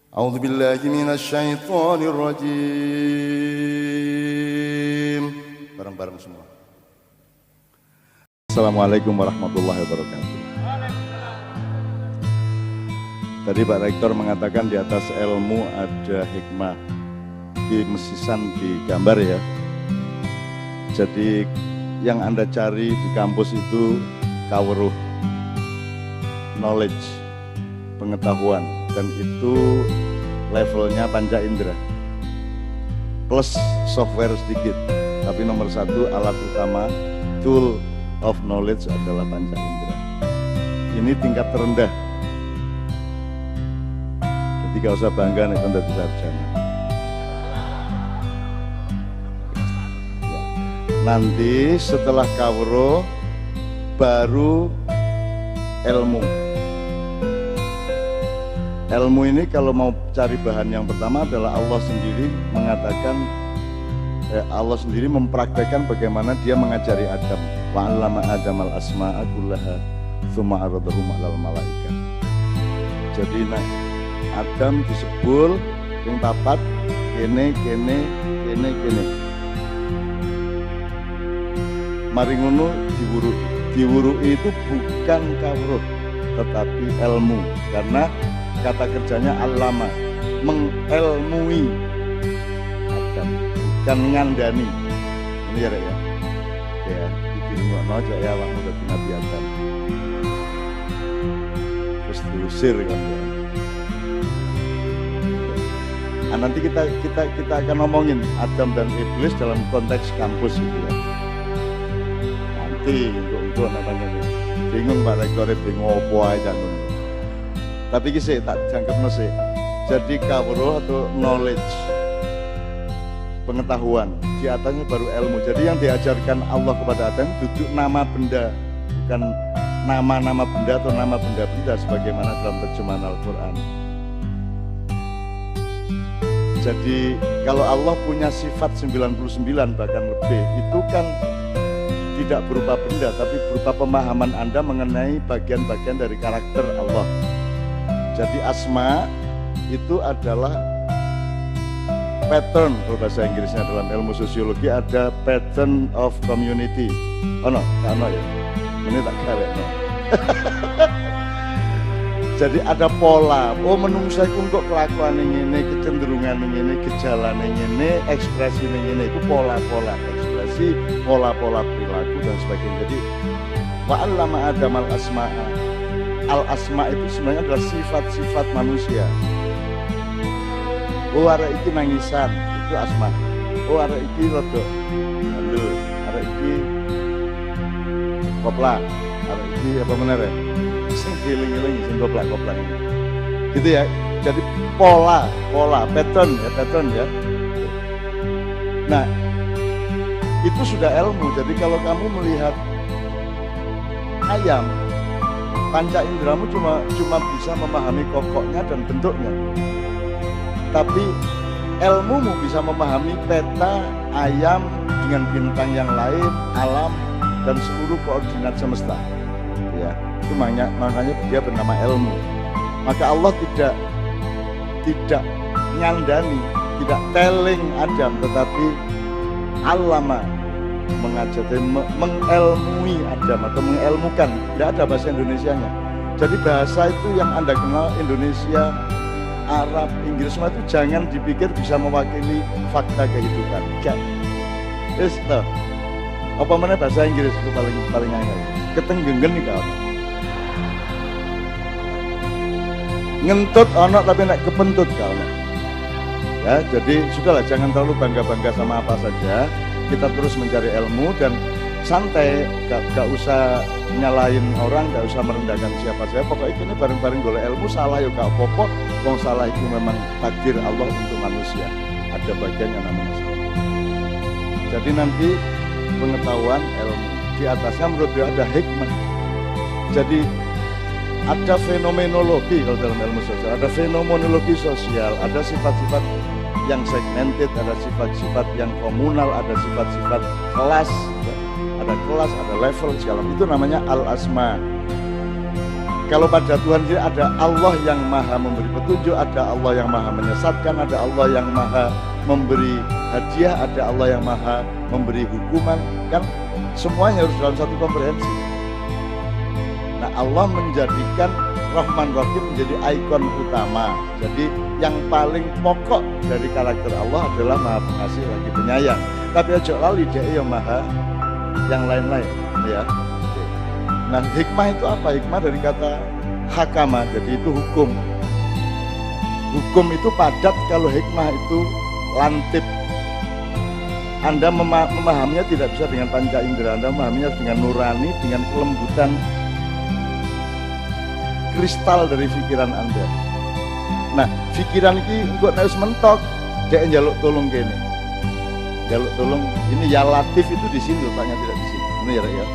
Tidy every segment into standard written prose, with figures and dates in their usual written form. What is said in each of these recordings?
A'udzu billahi minasy syaithanir rajim. Bareng-bareng semua. Assalamualaikum warahmatullahi wabarakatuh. Tadi Pak Rektor mengatakan di atas ilmu ada hikmah. Di mesisan di gambar ya. Jadi yang Anda cari di kampus itu kawruh, knowledge, pengetahuan, dan itu levelnya panca indera plus software sedikit, tapi nomor satu alat utama tool of knowledge adalah panca indera. Ini tingkat terendah, jadi gak usah bangga nih untuk sarjana. Nanti setelah kawruh baru ilmu. Ilmu ini kalau mau cari bahan yang pertama adalah Allah sendiri mengatakan, Allah sendiri mempraktekkan bagaimana dia mengajari Adam. Wa 'allama Adam al-asma'a kullaha tsumma 'aradahum 'alal malaikah. Jadi Adam disebul yang papat kene. Mari ngono diwuruki itu bukan kawruh tetapi ilmu, karena kata kerjanya allama, mengelmui Adam, bukan ngandani. Ini ya Rek ya. Oke ya, dikirungokno aja ya waktu dadi Nabi Adam. Terus diusir kan ya. Nah, nanti kita akan ngomongin Adam dan Iblis dalam konteks kampus gitu ya. Nanti untuk namanya bingung Pak Rektor, bingung opo ae jangan. Tapi ini tak jangkep sih. Jadi kawruh atau knowledge, pengetahuan, di atasnya baru ilmu. Jadi yang diajarkan Allah kepada Adam duduk nama benda, bukan nama-nama benda atau nama benda-benda sebagaimana dalam terjemahan Al-Quran. Jadi kalau Allah punya sifat 99 bahkan lebih, itu kan tidak berupa benda tapi berupa pemahaman Anda mengenai bagian-bagian dari karakter Allah. Jadi asma itu adalah pattern, kalau bahasa Inggrisnya dalam ilmu sosiologi ada pattern of community. Oh no, ya. Ini tak kare no. Jadi ada pola. Oh menungsa iku kok kelakuan ngene, kecenderungan ngene, gejala ngene, ekspresi ngene, itu pola-pola ekspresi, pola-pola perilaku dan sebagainya. Jadi wa 'allama Adam al-asma'a. Al-asma itu sebenarnya adalah sifat-sifat manusia. Oh arek iki nangisan, itu asma. Oh arek iki rodok andel, arek iki kopla, arek iki apa meneh rek? Sing dieling-eling sing koplak-koplak ini. Gitu ya. Jadi pola, pattern ya. Nah, itu sudah ilmu. Jadi kalau kamu melihat ayam, panca inderamu cuma bisa memahami kokoknya dan bentuknya. Tapi ilmumu bisa memahami peta ayam dengan bintang yang lain, alam dan seluruh koordinat semesta. Ya, itu makanya dia bernama ilmu. Maka Allah tidak nyandani, tidak telling Adam, tetapi allama, mengajari, mengelmui Adam atau mengelmukan. Tidak ada bahasa Indonesianya. Jadi bahasa itu yang Anda kenal Indonesia, Arab, Inggris semua itu jangan dipikir bisa mewakili fakta kehidupan. Gak. Yes, toh. Apa mana bahasa Inggris itu paling angel. Ketenggengen nih kawan. Ngentut ono tapi nak kepentut kawan. Ya, jadi sudahlah, jangan terlalu bangga-bangga sama apa saja. Kita terus mencari ilmu dan santai, gak usah nyalain orang, gak usah merendahkan siapa saya. Pokoknya ini bareng-bareng golek ilmu, salah ya gak apa-apa. Wong salah itu memang takdir Allah untuk manusia. Ada bagian yang namanya salah. Jadi nanti pengetahuan ilmu di atasnya menurut dia ada hikmah. Jadi ada fenomenologi kalau dalam ilmu sosial, ada fenomenologi sosial, ada sifat-sifat yang segmented, ada sifat-sifat yang komunal, ada sifat-sifat kelas, ada kelas, ada level segala. Itu namanya al-asma. Kalau pada Tuhan sendiri ada Allah yang maha memberi petunjuk, ada Allah yang maha menyesatkan, ada Allah yang maha memberi hadiah, ada Allah yang maha memberi hukuman. Kan semuanya harus dalam satu komprehensi. Nah, Allah menjadikan Rahman Rahim menjadi ikon utama. Jadi yang paling pokok dari karakter Allah adalah maha pengasih lagi penyayang. Tapi ojo lali dia yang maha yang lain-lain ya. Nah, hikmah itu apa? Hikmah dari kata hakama, jadi itu hukum. Hukum itu padat, kalau hikmah itu lantip. Anda memahaminya tidak bisa dengan panca indera, Anda memahaminya dengan nurani, dengan kelembutan kristal dari pikiran Anda. Nah, pikiran ini kok harus mentok, dia njaluk tolong gini. Njaluk tolong, ini ya latif itu di sini letaknya, tidak di sini. Ini ya.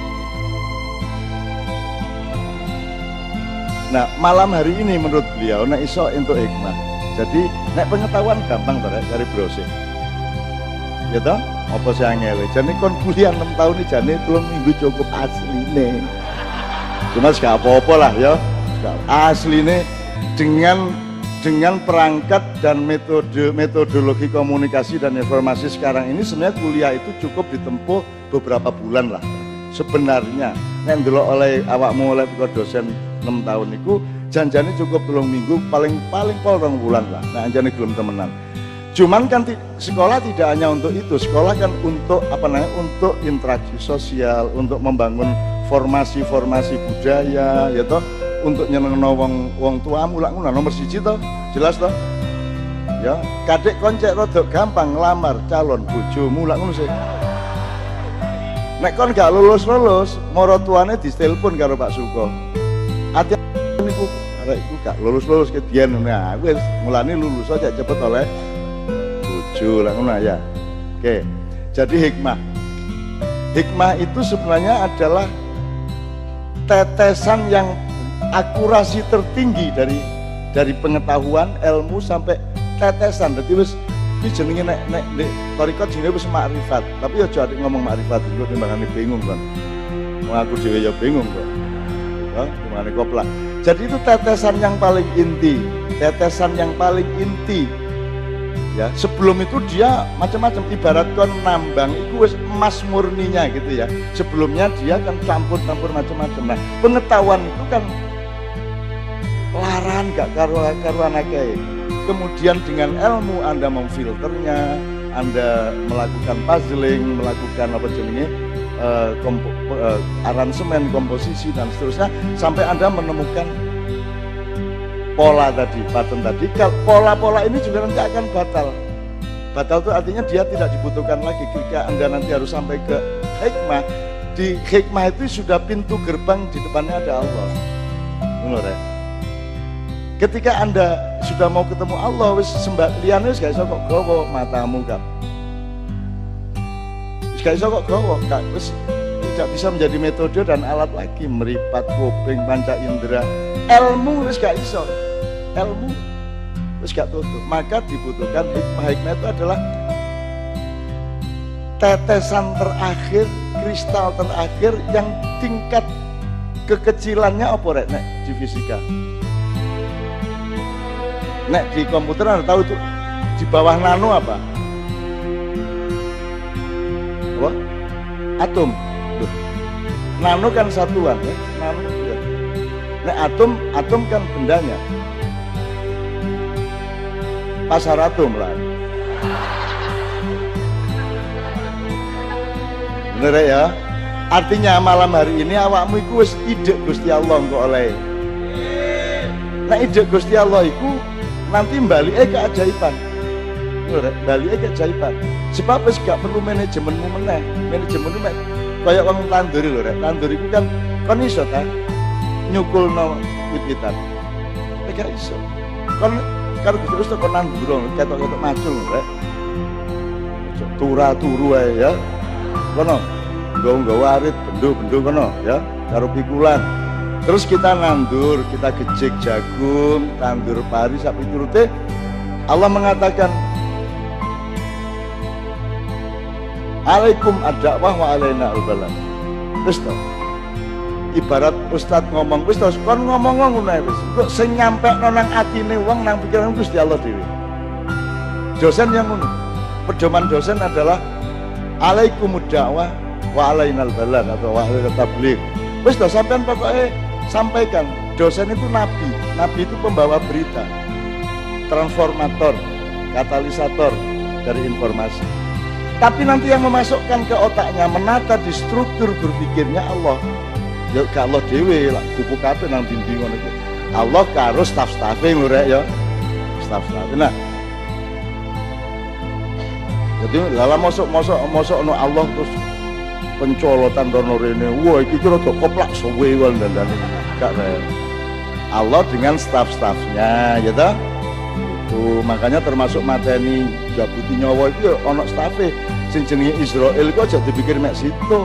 Nah, malam hari ini menurut beliau nek iso entuk hikmah. Jadi nek pengetahuan gampang to rek cari browsing. Ya toh? Apa sih angel? Jane kon kuliah 6 tahun iki jane 3 minggu cukup asline. Cuma gak apa-apa lah ya. Asline dengan perangkat dan metodologi komunikasi dan informasi sekarang ini sebenarnya kuliah itu cukup ditempuh beberapa bulan lah. Sebenarnya nek ndelok oleh awakmu oleh dosen 6 tahun itu janjane cukup 3 minggu, paling 2 bulan lah. Nah, anjane gelem temenan. Cuman kan sekolah tidak hanya untuk itu, sekolah kan untuk untuk interaksi sosial, untuk membangun formasi budaya, ya toh, untuk nyenengno wong tuamu lak ngono nomor 1 toh. Jelas toh? Ya, kadek koncek rodok gampang ngelamar calon bojomu lak ngono sih. Nek kon gak lulus, moro tuane ditelepon karo Pak Suko. Ati niku arek iku gak lulus ke dian. Nah, wis mulane lulus aja cepet oleh bojo lah ngono ya. Oke. Jadi hikmah. Hikmah itu sebenarnya adalah tetesan yang akurasi tertinggi dari pengetahuan, ilmu sampai tetesan. Dadi wis iki jenenge nek tarekat jenenge wis makrifat. Tapi aja adik ngomong makrifat iku timbangane bingung kan. Wong aku dhewe ya bingung kok. Ya, gimana koplak. Jadi itu tetesan yang paling inti, ya. Sebelum itu dia macam-macam, ibarat kon nambang itu wis emas murninya gitu ya. Sebelumnya dia kan campur macam-macam. Nah, pengetahuan itu kan laran gak karuan akeh. Kemudian dengan ilmu Anda memfilternya, Anda melakukan puzzling, melakukan apa jenenge aransemen, komposisi dan seterusnya sampai Anda menemukan pola tadi, pattern tadi. Pola-pola ini juga nanti akan batal. Batal itu artinya dia tidak dibutuhkan lagi. Ketika Anda nanti harus sampai ke hikmah, di hikmah itu sudah pintu gerbang, di depannya ada Allah. Benar ya? Ketika Anda sudah mau ketemu Allah, wis sembah liyane wis gak iso kok gowo matamu gak. Gak iso kok gowo, wis tidak bisa menjadi metode dan alat lagi, meripat, kuping, panca indera. Ilmu wis gak iso. Ilmu wis gak tutup. Maka dibutuhkan hikmah. Hikmah itu adalah tetesan terakhir, kristal terakhir yang tingkat kekecilannya apa rek nek di fisika. Nek di komputer Anda tahu itu di bawah nano apa? Apa? Atom. Duh. Nano kan satuan ya. Nano ya. Nek atom kan bendanya. Pasar atom lah. Bener ya? Artinya malam hari ini awakmu iku wis ide Gusti Allah engko oleh. Nek ide Gusti Allah iku nanti baliknya keajaiban. Baliknya keajaiban. Sebab wis gak perlu manajemenmu meneh. Manajemenmu kayak wong tanduri lho rek. Tandur iku kan kon iso ta nyukulno wit-witan. Gak iso. Kon karo terus kok nandur ketok-ketok macul rek. Turu ae ya. Kono. Nggo warit bendu kono ya, karo pikulan. Terus kita nandur, kita gejek jagung, tandur pari, sapi turute. Allah mengatakan, Alaikum ad-da'wah wa alaina al-balag. Terus toh, ibarat ustad ngomong wis terus kon ngomong ngono ae wis kok sing nyampekno nang atine wong nang pikiran Gusti Allah dhewe. Dosen yang ngono, pedoman dosen adalah alaikumud dakwah wa alainal balagh atau wa alainat tabligh. Wis to sampean pokoknya sampaikan. Dosen itu nabi, nabi itu pembawa berita, transformator, katalisator dari informasi. Tapi nanti yang memasukkan ke otaknya, menata di struktur berpikirnya Allah. Ya gak Allah dewe lah, kupu kabeh nang dinding ngono iki. Allah karo staf-stafe ngurek ya. Staf-stafe. Nah. Jadi lala mosok no Allah terus pencolotan dono rene. Wah, iki kira kok koplak suwe wal dandane. Gak rel. Allah dengan staf-stafnya, ya toh? Itu makanya termasuk mateni jabuti nyawa itu ya ana stafe. Sing jenenge Israel kok aja dipikir mek situ.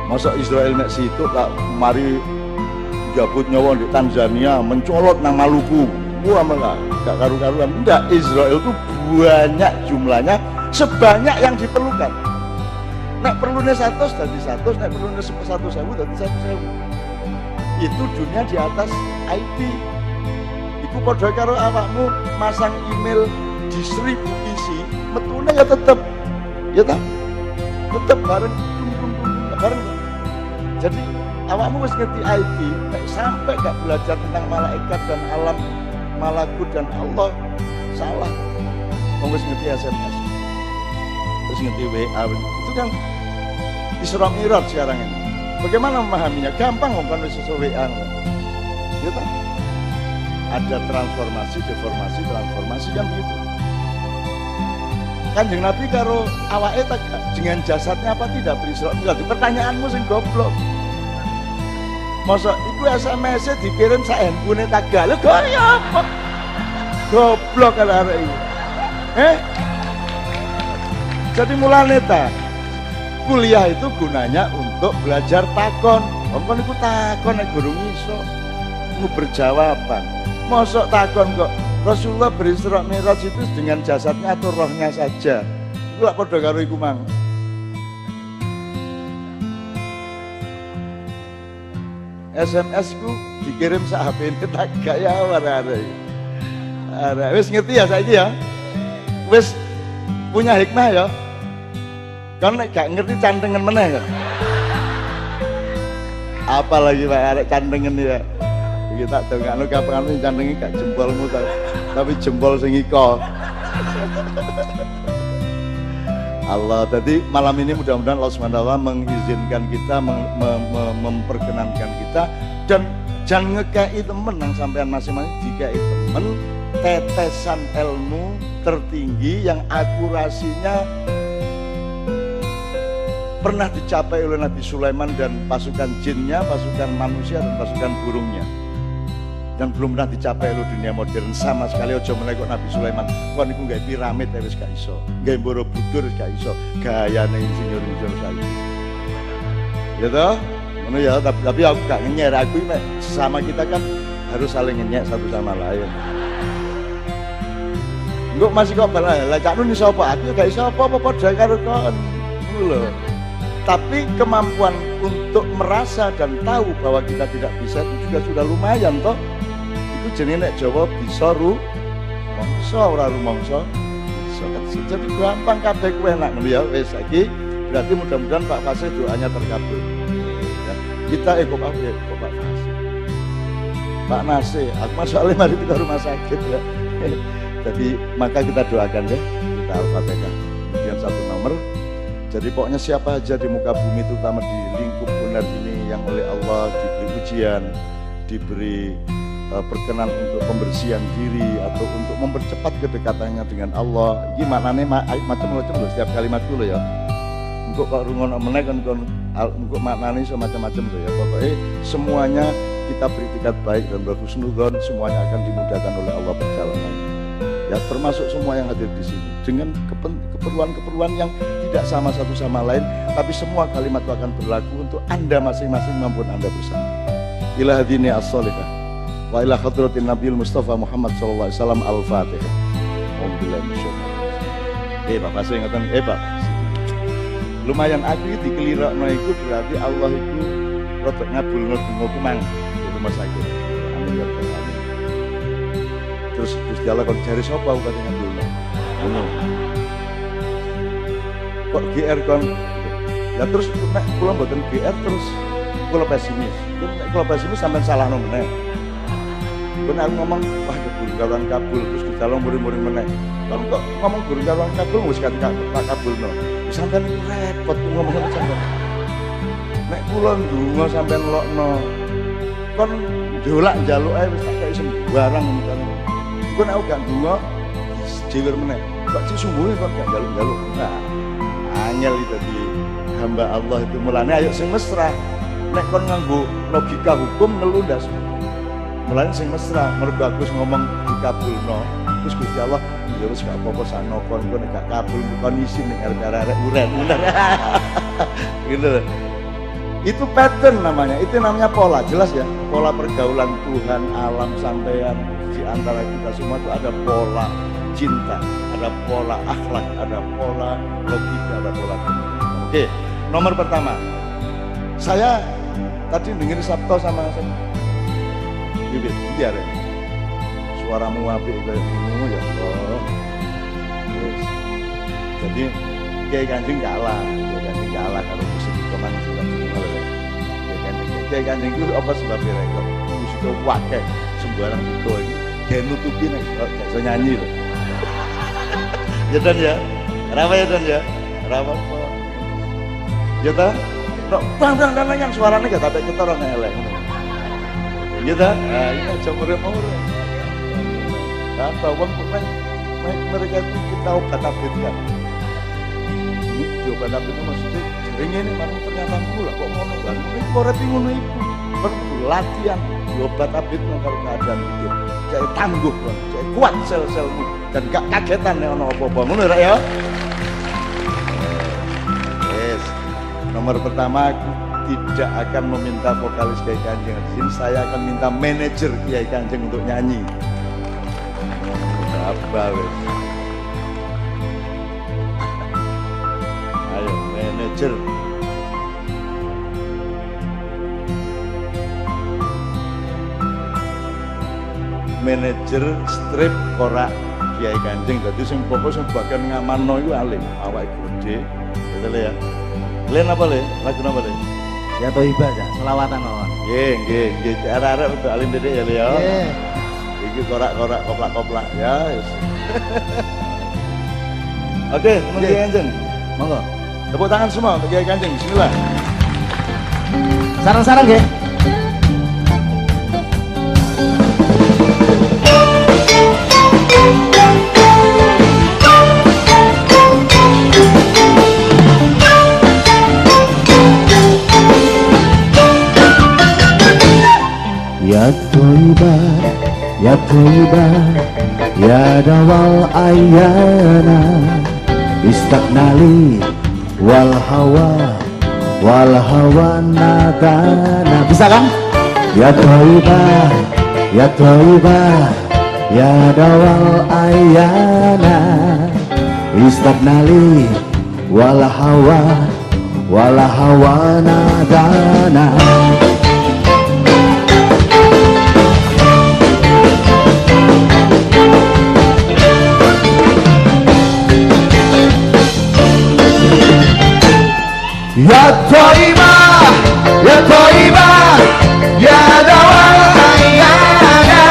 Masa Israel mek situ kak mari jabut nyawa di Tanzania mencolot nang Maluku. Wah malah gak karu-karuan. Enggak, Israel itu banyak jumlahnya, sebanyak yang diperlukan. Nek perlunya 100 dadi 100, nek perlunya 1.000 dadi 1.000. Itu dunia di atas IT. Iku padha karo awakmu masang email distribusi, metune ya tetep. Ya ta? Tetep bareng. Jadi awakmu wis ngerti IT, nek sampai gak belajar tentang malaikat dan alam malakut dan Allah, salah. Wong wis ngerti SMS. Terus ngerti WA. Itu kan Isra Mi'raj sekarang ini. Bagaimana memahaminya? Gampang kan sesuai WA. Ya tak? Ada transformasi, deformasi, transformasi kan begitu. Kanjeng Nabi karo awake tak dengan jasadnya apa tidak berisra mi'raj. Pertanyaanmu sing goblok. Masa iku SMS-e dikirim sak handphone Tagal. Lho kaya apa? Goblok kan arek iki. Jadi mulane ta kuliah itu gunanya untuk belajar takon. Ampun iku takon nek guru iso berjawaban. Mosok takon kok Rasulullah berisra mi'raj itu dengan jasadnya atau rohnya saja. Iku lak padha karo iku mang. SMS ku dikirim sak HP-ne tak gaya arek-arek. Arek wis ngerti ya saiki ya. Wis punya hikmah ya. Kan nek gak ngerti cantengan meneh ya. Apalagi Pak arek cantengan ya. Iki tak dongakno kapan cantengi gak jempolmu tapi jempol sing iko. Allah. Jadi malam ini mudah-mudahan Allah SWT mengizinkan kita, memperkenankan kita dan jangan ngekei temen yang sampean masing-masing dikei temen tetesan ilmu tertinggi yang akurasinya pernah dicapai oleh Nabi Sulaiman dan pasukan jinnya, pasukan manusia dan pasukan burungnya. Dan belum pernah dicapai oleh dunia modern sama sekali. Aja meneh kok Nabi Sulaiman kon niku nggawe piramid wis gak iso, nggawe Borobudur wis gak iso, gayane insinyur-insinyur saya. Ya toh? Ngono ya, tapi aku gak ngenyer, aku mek sesama kita kan harus saling ngenyek satu sama lain. Engko masih kok bala, lah cak nun iso apa? Aku gak iso apa-apa padha karo kon. Ngono lho. Tapi kemampuan untuk merasa dan tahu bahwa kita tidak bisa itu juga sudah lumayan toh. Itu jenenge nek Jawa bisa mongso ora rumangsa. Jadi gampang kabeh kuwi enak ngono ya wis saiki. Berarti mudah-mudahan Pak Fasih doanya terkabul. Ya, kita kok Pak Fasih. Pak Nasih, aku masalah mari kita rumah sakit ya. Jadi maka kita doakan ya, kita Al-Fatihah. Kemudian satu nomor. Jadi pokoknya siapa aja di muka bumi terutama di lingkup lunar ini yang oleh Allah diberi ujian, diberi perkenan untuk pembersihan diri atau untuk mempercepat kedekatannya dengan Allah. Ini maknanya macam-macam loh setiap kalimat dulu ya. Untuk kok rungon meneh kan untuk maknanya semacam-macam loh ya. Pokoknya semuanya kita beri tingkat baik dan berhusnudzon, semuanya akan dimudahkan oleh Allah perjalanannya. Ya termasuk semua yang hadir di sini dengan keperluan-keperluan yang tidak sama satu sama lain, tapi semua kalimat itu akan berlaku untuk Anda masing-masing maupun Anda bersama. Ila hadini as-solihah wa ila hadratin Nabiul Mustafa Muhammad sallallahu alaihi wasallam al-Fatihah. Alhamdulillah. Pak Fasih ngoten, Pak. lumayan aku iki dikelirokno iku berarti Allah iku rada ngabulno dongaku mang di rumah sakit. Amin ya rabbal alamin. Terus Gusti Allah kok jare sapa aku kate ngabulno. Ngono. Kok GR kon. Ya terus nek kula mboten GR terus kula pesimis. Nek kula pesimis sampean salahno meneh. Kena aku ngomong, wah guru karuan kabul, terus Gusti Allah muring-muring meneh. Kan kok ngomong guru karuan kabul wis kan tak kabulno. Sampeyan iku repot ngomong ngono sampeyan. Nek kula ndonga sampeyan lokno. Kon njolak njaluk ae wis tak kei sembarang ngono kan. Iku nek aku gak ndonga jewer meneh. Kok sesungguhnya kok gak njaluk-njaluk. Nah, angel itu tadi hamba Allah itu mulane ayo sing mesra. Nek kon nganggo logika hukum ngelundas. Mulane sing mesra, mergo Agus ngomong dikabulno. Terus Gusti Allah, ya wis gak apa-apa sano kon nek gak kabul kon isin ning arek-arek uren. Gitu. Itu pattern namanya, itu namanya pola, jelas ya. Pola pergaulan Tuhan, alam, sampeyan di antara kita semua itu ada pola cinta, ada pola akhlak, ada pola logika, ada pola komunikasi. Oke, nomor pertama. Saya tadi dengar Sabto sama saya. Bibit, biar ya. Suaramu apik kayak gini ya Allah. Yes. Jadi Kiai Kanjeng kalah kalau musik keman juga Kiai Kanjeng itu apa sebabnya kok musik wakai sembarang juga ini kayak nutupin gak bisa nyanyi loh. Ya dan ya, kenapa ya dan ya, kenapa apa? Ya dan, bang yang suaranya gak tapi kita orang elek. Gitu, nah ini aja murah-murah. Apa uang pun mereka itu kita obat-abit kan. Ini diobat-abit itu maksudnya jaring ini mana ternyata mula kok ngono kan. Ini korek ngono itu perlu latihan diobat-abit kalau keadaan hidup. Jadi tangguh kan, jadi kuat sel-selmu dan gak kagetan nih ono apa-apa. Ngono ya. Yes. Nomor pertama tidak akan meminta vokalis Kiai Kanjeng di sini, saya akan minta manajer Kiai Kanjeng untuk nyanyi. Apa wes? Ayo manajer. Manajer strip korak Kiai Kanjeng. Jadi sing pokok sing bagian ngamanno iku alim, awake gede. Betul ya? Len apa le? Lagu apa le? Ya Toibah ya, selawatan mawon. Nggih, arek-arek untuk alim dedek ya, Le ya. Nggih. Iki korak-korak koplak-koplak ya, wis. Oke, Kiai Kanjeng. Monggo. Tepuk tangan semua untuk Kiai Kanjeng. Bismillah. Sarang-sarang nggih. Ya Toibah, ya dawal ayana istagnali wal hawa nadana. Bisa kan? Ya Toibah, ya dawal ayana istagnali wal hawa nadana. Ya Toibah, ya dawal ayana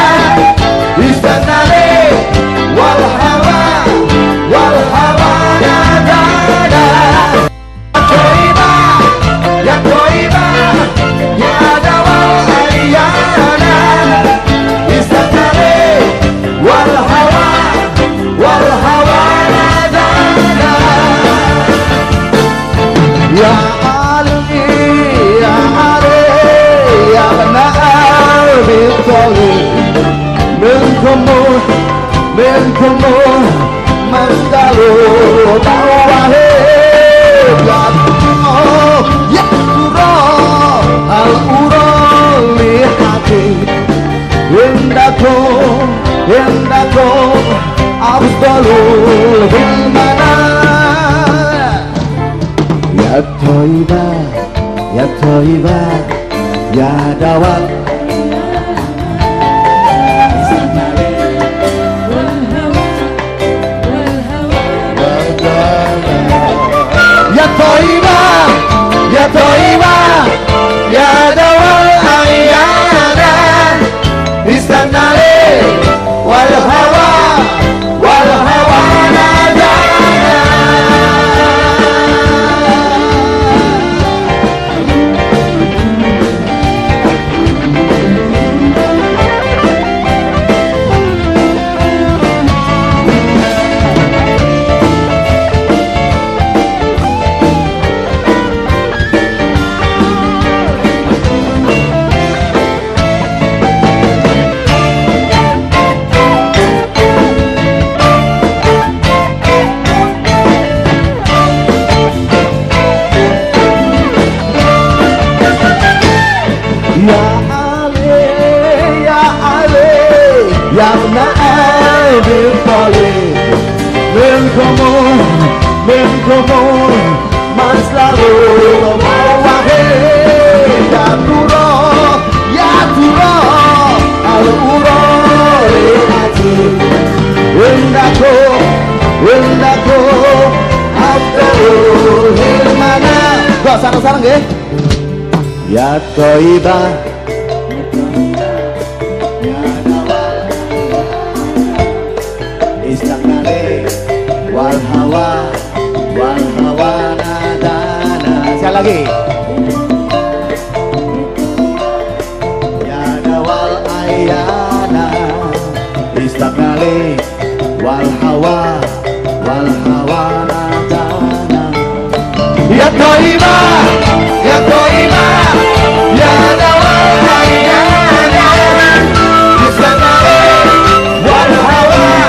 istanale wal hawa nadana. Ya Toibah, ya dawal ayana istanale wal hawa nadana. Ya Ali, ya Ali, ya benar betul. Menkumu, masalu tawahe. Ya Qur'an, al-Qur'an lihati. Indakum, afdalul bilmana. Ya hawa ya Thayyibah ya Thayyibah ya dawal ayyana istanale wal hawa nadana. Ya Ibn Abi Thalib minkumun maslalu wahai ya Dura al-ura li'ati Windaku Abdul Hilmana. Kok sarang-sarang nggih? Ya Thayyibah wal hawa nadana. Sekali lagi. Ya dawal ayana istagnali wal hawa nadana. Ya Thayyibah ya Thayyibah ya dawal ayana istagnali wal hawa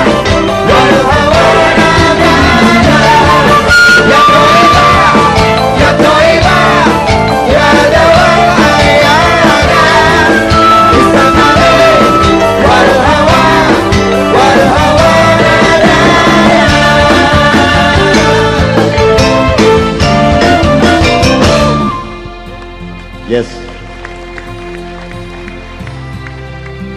Yes.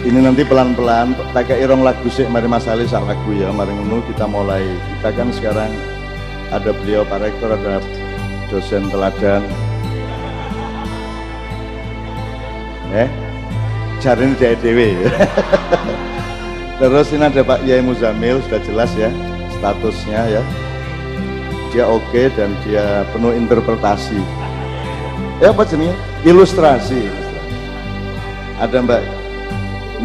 Ini nanti pelan-pelan tak kayak irong lagu sih mari Mas Ali sak lagu ya, mari ngono kita mulai. Kita kan sekarang ada beliau Pak Rektor, ada dosen teladan. Jarin dewe. Terus ini ada Pak Yai Muzamil, sudah jelas ya statusnya ya. Dia oke dan dia penuh interpretasi. Apa jenisnya? Ilustrasi. Ada Mbak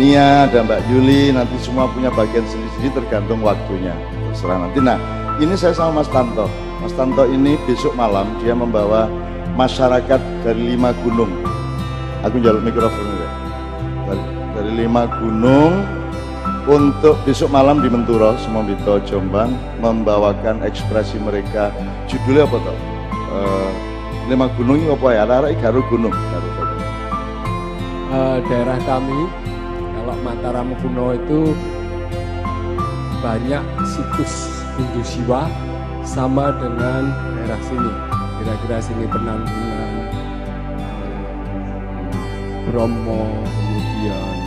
Nia, ada Mbak Yuli, nanti semua punya bagian sendiri-sendiri tergantung waktunya. Terserah nanti. Nah, ini saya sama Mas Tanto. Mas Tanto ini besok malam dia membawa masyarakat dari 5 gunung. Aku jaluk mikrofon ya. Dari 5 gunung untuk besok malam di Menturo, Sumambito, Jombang membawakan ekspresi mereka. Judulnya apa toh? 5 gunung ini apa ya? Arah Garu gunung. Daerah kami, kalau Mataram kuno itu banyak situs Hindu Siwa sama dengan daerah sini. Kira-kira sini Penanggungan, Bromo, kemudian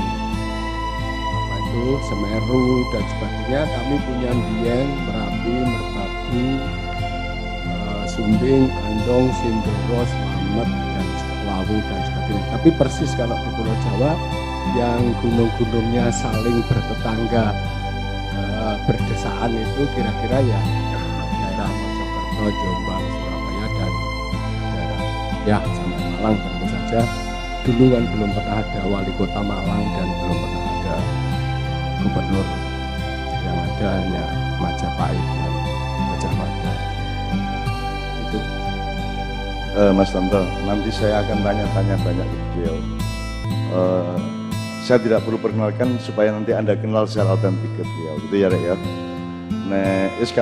apa itu Semeru dan sebagainya. Kami punya Dieng, Merapi, Merbabu, Sumbing, Andong, Sindoro, Slamet, dan Lawu dan sebagainya. Tapi persis kalau di Pulau Jawa yang gunung-gunungnya saling bertetangga, berdesaan itu kira-kira ya daerah Mojokerto, Jombang, Surabaya dan daerah ya sampai Malang tentu saja. Dulu kan belum pernah ada wali kota Malang dan belum pernah ada gubernur, yang ada hanya Majapahit dan Gajah Mada. Mas Tanto, nanti saya akan tanya-tanya banyak ke beliau. Saya tidak perlu perkenalkan supaya nanti Anda kenal secara otentik ke beliau, gitu ya Rek ya. Nah, es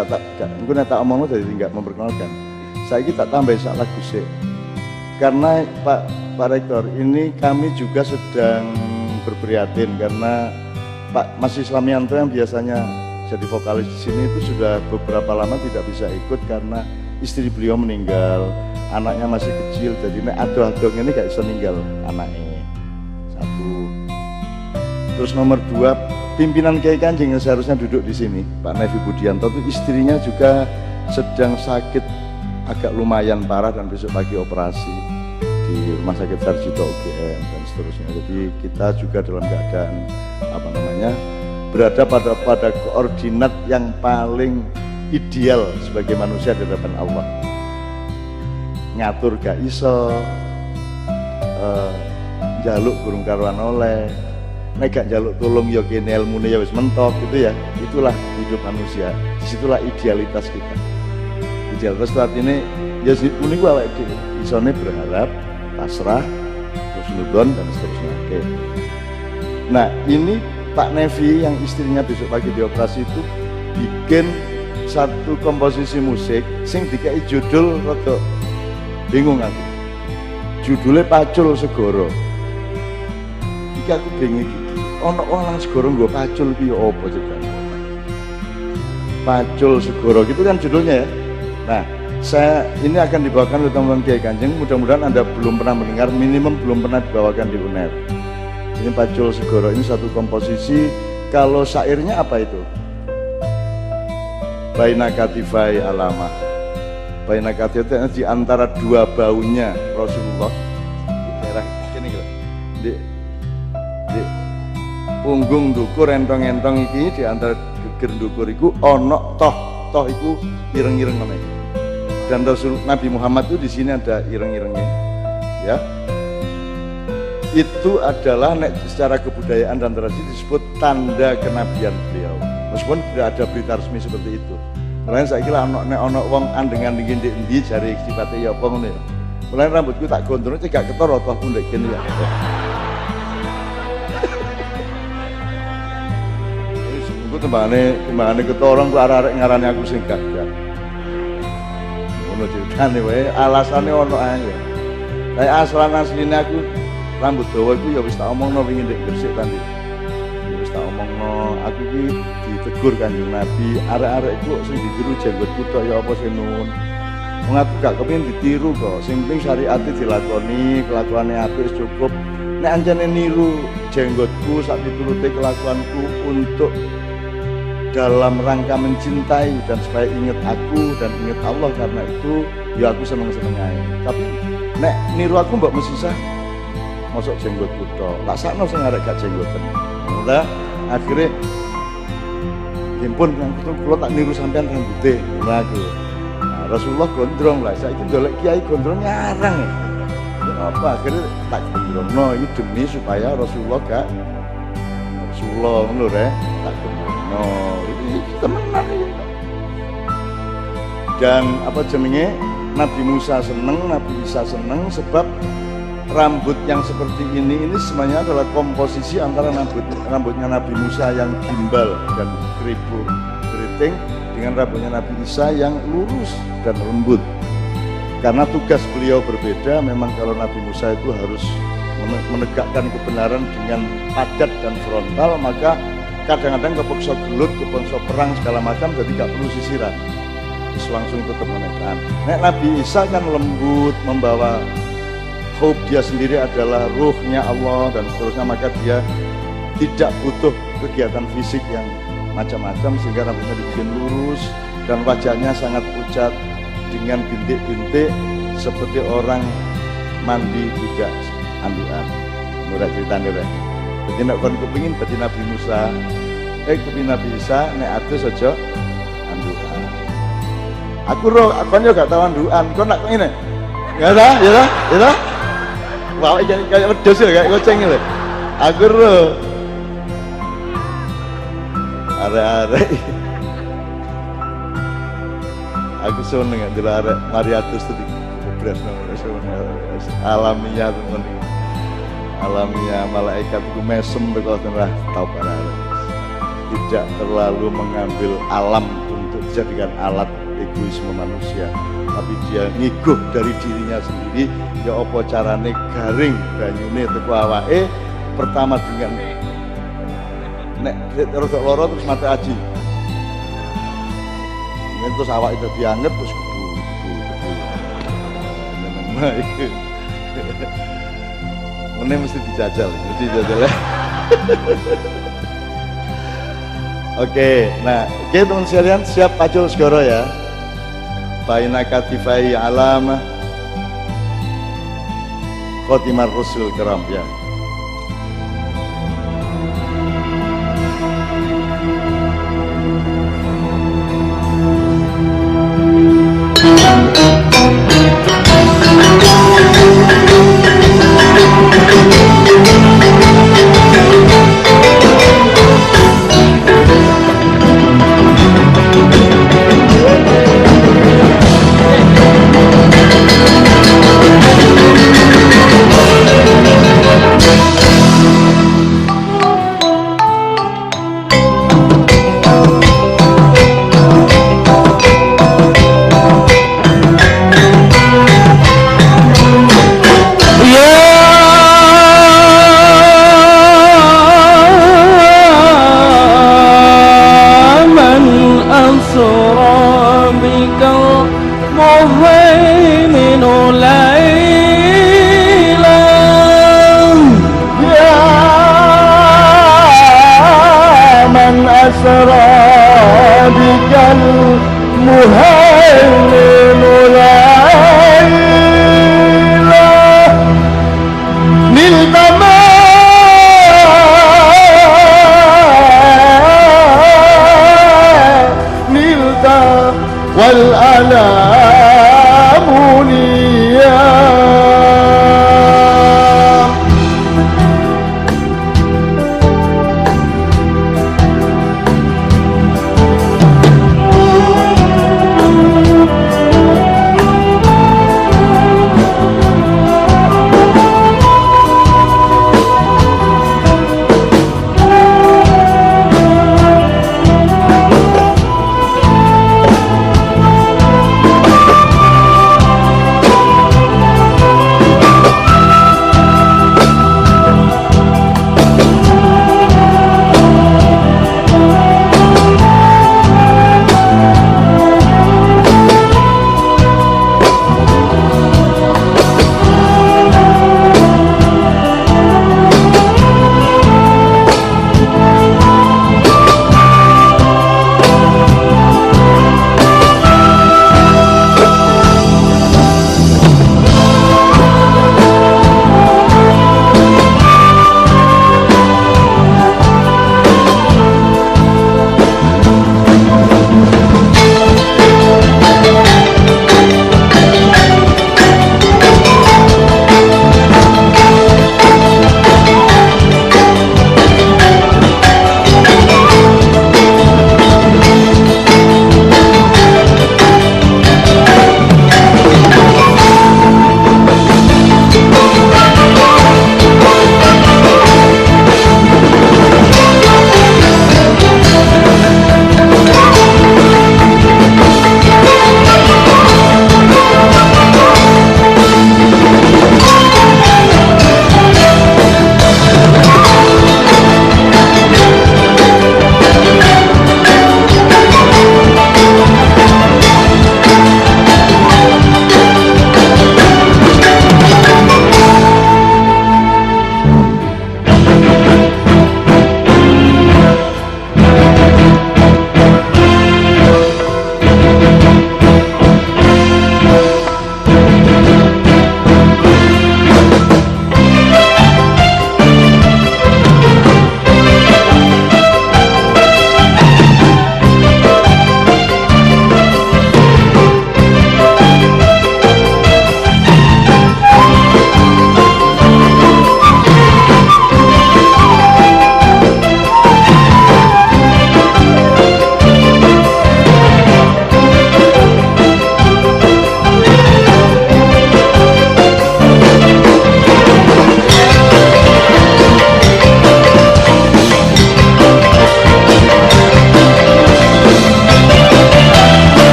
mungkin tak omong jadi nggak memperkenalkan. Saya kita tambah sak lagu sih. Karena Pak Rektor, ini kami juga sedang berprihatin karena Pak Mas Islamianto yang biasanya jadi vokalis di sini itu sudah beberapa lama tidak bisa ikut karena istri beliau meninggal, anaknya masih kecil, jadi nek adoh-adoh ini gak bisa ninggal anaknya. Terus nomor 2, pimpinan Kiai Kanjeng yang seharusnya duduk di sini, Pak Nevi Budianto, itu istrinya juga sedang sakit agak lumayan parah dan besok pagi operasi di Rumah Sakit Sarjito UGM dan seterusnya. Jadi kita juga dalam keadaan berada pada koordinat yang paling ideal sebagai manusia di hadapan Allah. Ngatur gak iso, jaluk burung karuan oleh, nek gak jaluk tolong ya kene ilmune ya wis mentok gitu ya. Itulah hidup manusia. Disitulah idealitas kita. Idealitas saat ini ya unik awake dhewe. Isone berharap, pasrah, husnudon dan seterusnya. Oke. Nah, ini Pak Nevi yang istrinya besok pagi dioperasi itu bikin satu komposisi musik sing dikai judul rada bingung aku. Judulnya Pacul Segoro. Iki aku bingung iki. Ono wong nang segoro nggo pacul ki opo ceritane? Pacul Segoro gitu kan judulnya ya. Nah, saya ini akan dibawakan oleh teman-teman Kiai Kanjeng. Mudah-mudahan Anda belum pernah mendengar, minimum belum pernah dibawakan di UNER. Ini Pacul Segoro, ini satu komposisi. Kalau syairnya apa itu? Baina katifai alamah. Baina katifai di antara dua baunya Rasulullah di daerah sini gitu. Di punggung dukur entong-entong iki di antara geger dukur iku ono toh iku ireng-ireng namanya. Dan Rasul Nabi Muhammad itu di sini ada ireng-irengnya. Ya. Itu adalah secara kebudayaan dan tradisi disebut tanda kenabian beliau. Meskipun tidak ada berita resmi seperti itu. Mulai saya kira ono wong andengan-andengin di endi jari sifatnya ya apa ngono. Mulai rambutku tak gondrong cek gak ketara toh pun ndek kene ya. Wis engko tembangane ketara ku arek-arek ngarani aku sing gagah. Ngono ceritane wae, alasane ono ae. Lah asline aku rambut dawa iku ya wis tak omongno wingi ndek Gresik tadi. Ya wis tak omongno, aku iki ditegur Kanjeng Nabi, arek-arek iku sing ditiru jenggotku tok ya apa sih nun. Wong aku gak kepengin ditiru kok, sing penting syariate dilakoni, kelakuane apik cukup. Nek anjane niru jenggotku sak piturute kelakuanku untuk dalam rangka mencintai dan supaya inget aku dan inget Allah, karena itu ya aku seneng-seneng ae. Tapi nek niru aku mbok mesti sah masuk jenggot kuda, tak sakno sing arek gak jenggoten. Udah akhirnya himpun kula tak niru sampean rambute ngono aku. Nah, Rasulullah gondrong lah, saiki ndolek kiai gondrong nyarang. Ya apa akhirnya tak gondrongno iki demi supaya Rasulullah gak Rasulullah ngono rek, tak gondrongno. Iki temenan iki. Dan apa jenenge? Nabi Musa seneng, Nabi Isa seneng sebab rambut yang seperti ini semuanya adalah komposisi antara rambutnya Nabi Musa yang gimbal dan keriting dengan rambutnya Nabi Isa yang lurus dan lembut. Karena tugas beliau berbeda, memang kalau Nabi Musa itu harus menegakkan kebenaran dengan padat dan frontal, maka kadang-kadang kepeksa gelut, kepeksa perang segala macam, jadi gak perlu sisiran, terus langsung tetap menekan. Nek Nabi Isa kan lembut, membawa hope, dia sendiri adalah ruhnya Allah dan seterusnya, maka dia tidak butuh kegiatan fisik yang macam-macam sehingga rambutnya dibikin lurus dan wajahnya sangat pucat dengan bintik-bintik seperti orang mandi tidak anduan. Murah ceritanya rek. Jadi nek kon kepengin dadi Nabi Musa, kepengin Nabi Isa, nek adus aja anduan. Aku roh, aku gak tahu anduan. Kon nak ngene. Ya dah, ya dah, ya dah. Wah, kayak wedhus ya, kayak goceng lho. Aku roh. Arek-arek. Aku seneng ya delok arek Mariatus tadi. Kubres alamiah temen. Alamiah malaikat itu mesem teko tengah tau arek. Tidak terlalu mengambil alam untuk dijadikan alat egoisme manusia, tapi dia ngiguh dari dirinya sendiri. Ya apa carane garing banyune teko awake pertama dengan nek rodok loro terus mate aji. Terus awak itu dianggap terus kudu. Ini mesti dijajal, ya. Oke, nah, oke teman sekalian, siap pacul segoro ya. Baina katifai alam khotimar rusul kiram ya.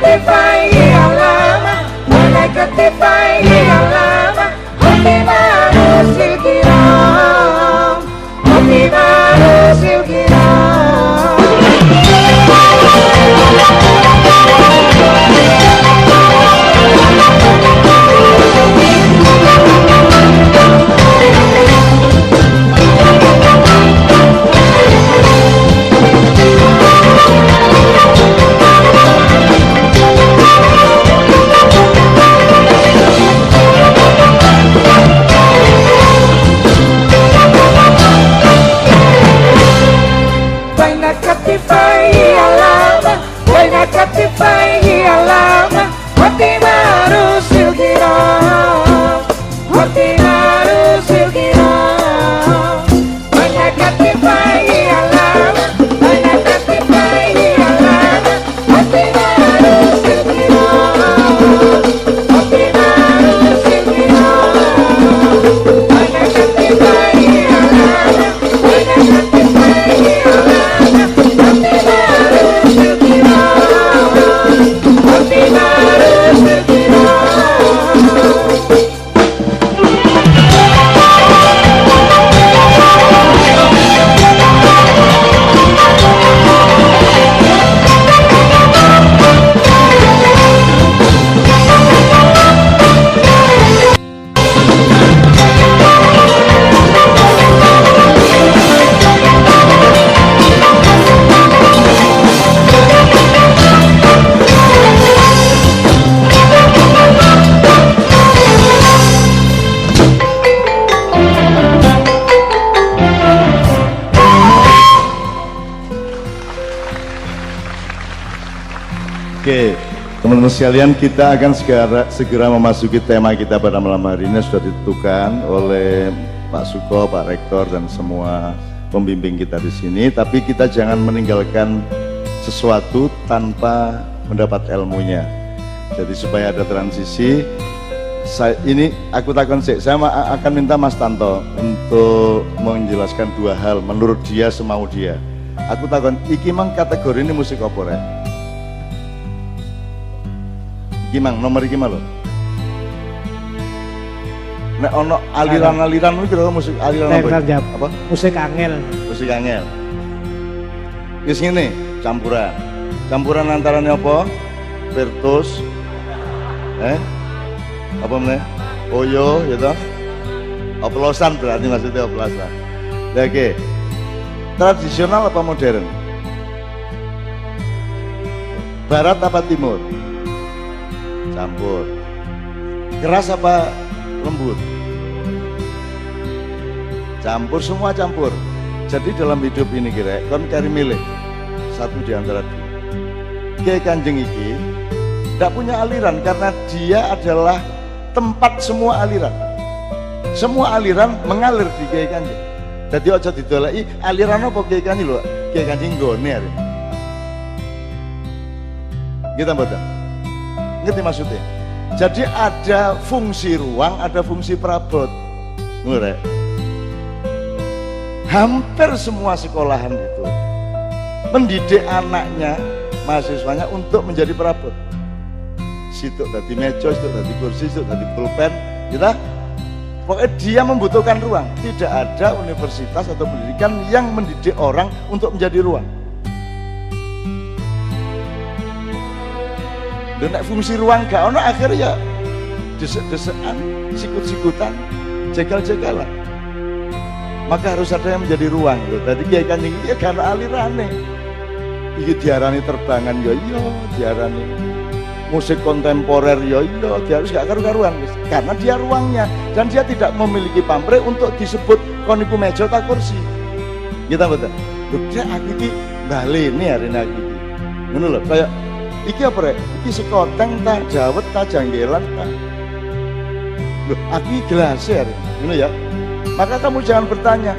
katifai alama, wala katifai alama, hati manusil kiram, hati manusil kiram. Katifai alama, hati manusil kiram, hati manusil kiram. Banyak katifai alama, banyak katifai alama, hati manusil kiram, hati manusil kiram. Banyak katifai alama, banyak katifai alama, hati manusil kiram. Oke, teman-teman sekalian, kita akan segera memasuki tema kita pada malam hari ini. Sudah ditentukan oleh Pak Suko, Pak Rektor, dan semua pembimbing kita di sini. Tapi kita jangan meninggalkan sesuatu tanpa mendapat ilmunya. Jadi supaya ada transisi, ini aku takon sih, saya akan minta Mas Tanto untuk menjelaskan dua hal menurut dia, semau dia. Aku takon, iki mang kategori ini musik apa ya? Gimang, nomor iki mah lho. Nek ono aliran-aliran kuwi kira musik aliran apa? Apa? Musik angel. Musik angel. Wis ngene, campuran. Campuran antarane apa? Virtus. Apa meneh? Oyo ya toh? Oplosan berarti maksudnya oplosan. Oke. Tradisional apa modern? Barat apa timur? Campur. Keras apa lembut? Campur, semua campur. Jadi dalam hidup ini kira kon cari milih satu di antara dua. Kiai Kanjeng iki tidak punya aliran karena dia adalah tempat semua aliran. Semua aliran mengalir di Kiai Kanjeng. Jadi aja didoleki aliran apa Kiai Kanjeng lho. Kiai Kanjeng nggone arep. Kita baca. Ngerti maksudnya? Jadi ada fungsi ruang, ada fungsi perabot. Ngerti? Hampir semua sekolahan itu mendidik anaknya, mahasiswanya untuk menjadi perabot. Situ tadi meja, situ tadi kursi, situ tadi pulpen, kita pokoknya dia membutuhkan ruang. Tidak ada universitas atau pendidikan yang mendidik orang untuk menjadi ruang. Dan fungsi ruang gak ono, akhirnya ya desek-desekan, sikut-sikutan, jegal-jegalan. Maka harus ada yang menjadi ruang loh. Tadi Kiai Kanjeng iki gak ono alirane. Iki diarani terbangan ya iya, diarani musik kontemporer ya iya, dia harus gak karu-karuan karena dia ruangnya dan dia tidak memiliki pamrih untuk disebut koniku meja tak kursi. Kita betul. Loh, dia aku iki baleni hari ini aku iki. Ngono lho, kayak iki apa rek? Iki sekoteng ta, jawet ta, janggelan ta. Loh, aku gelasir, ngono ya. Maka kamu jangan bertanya,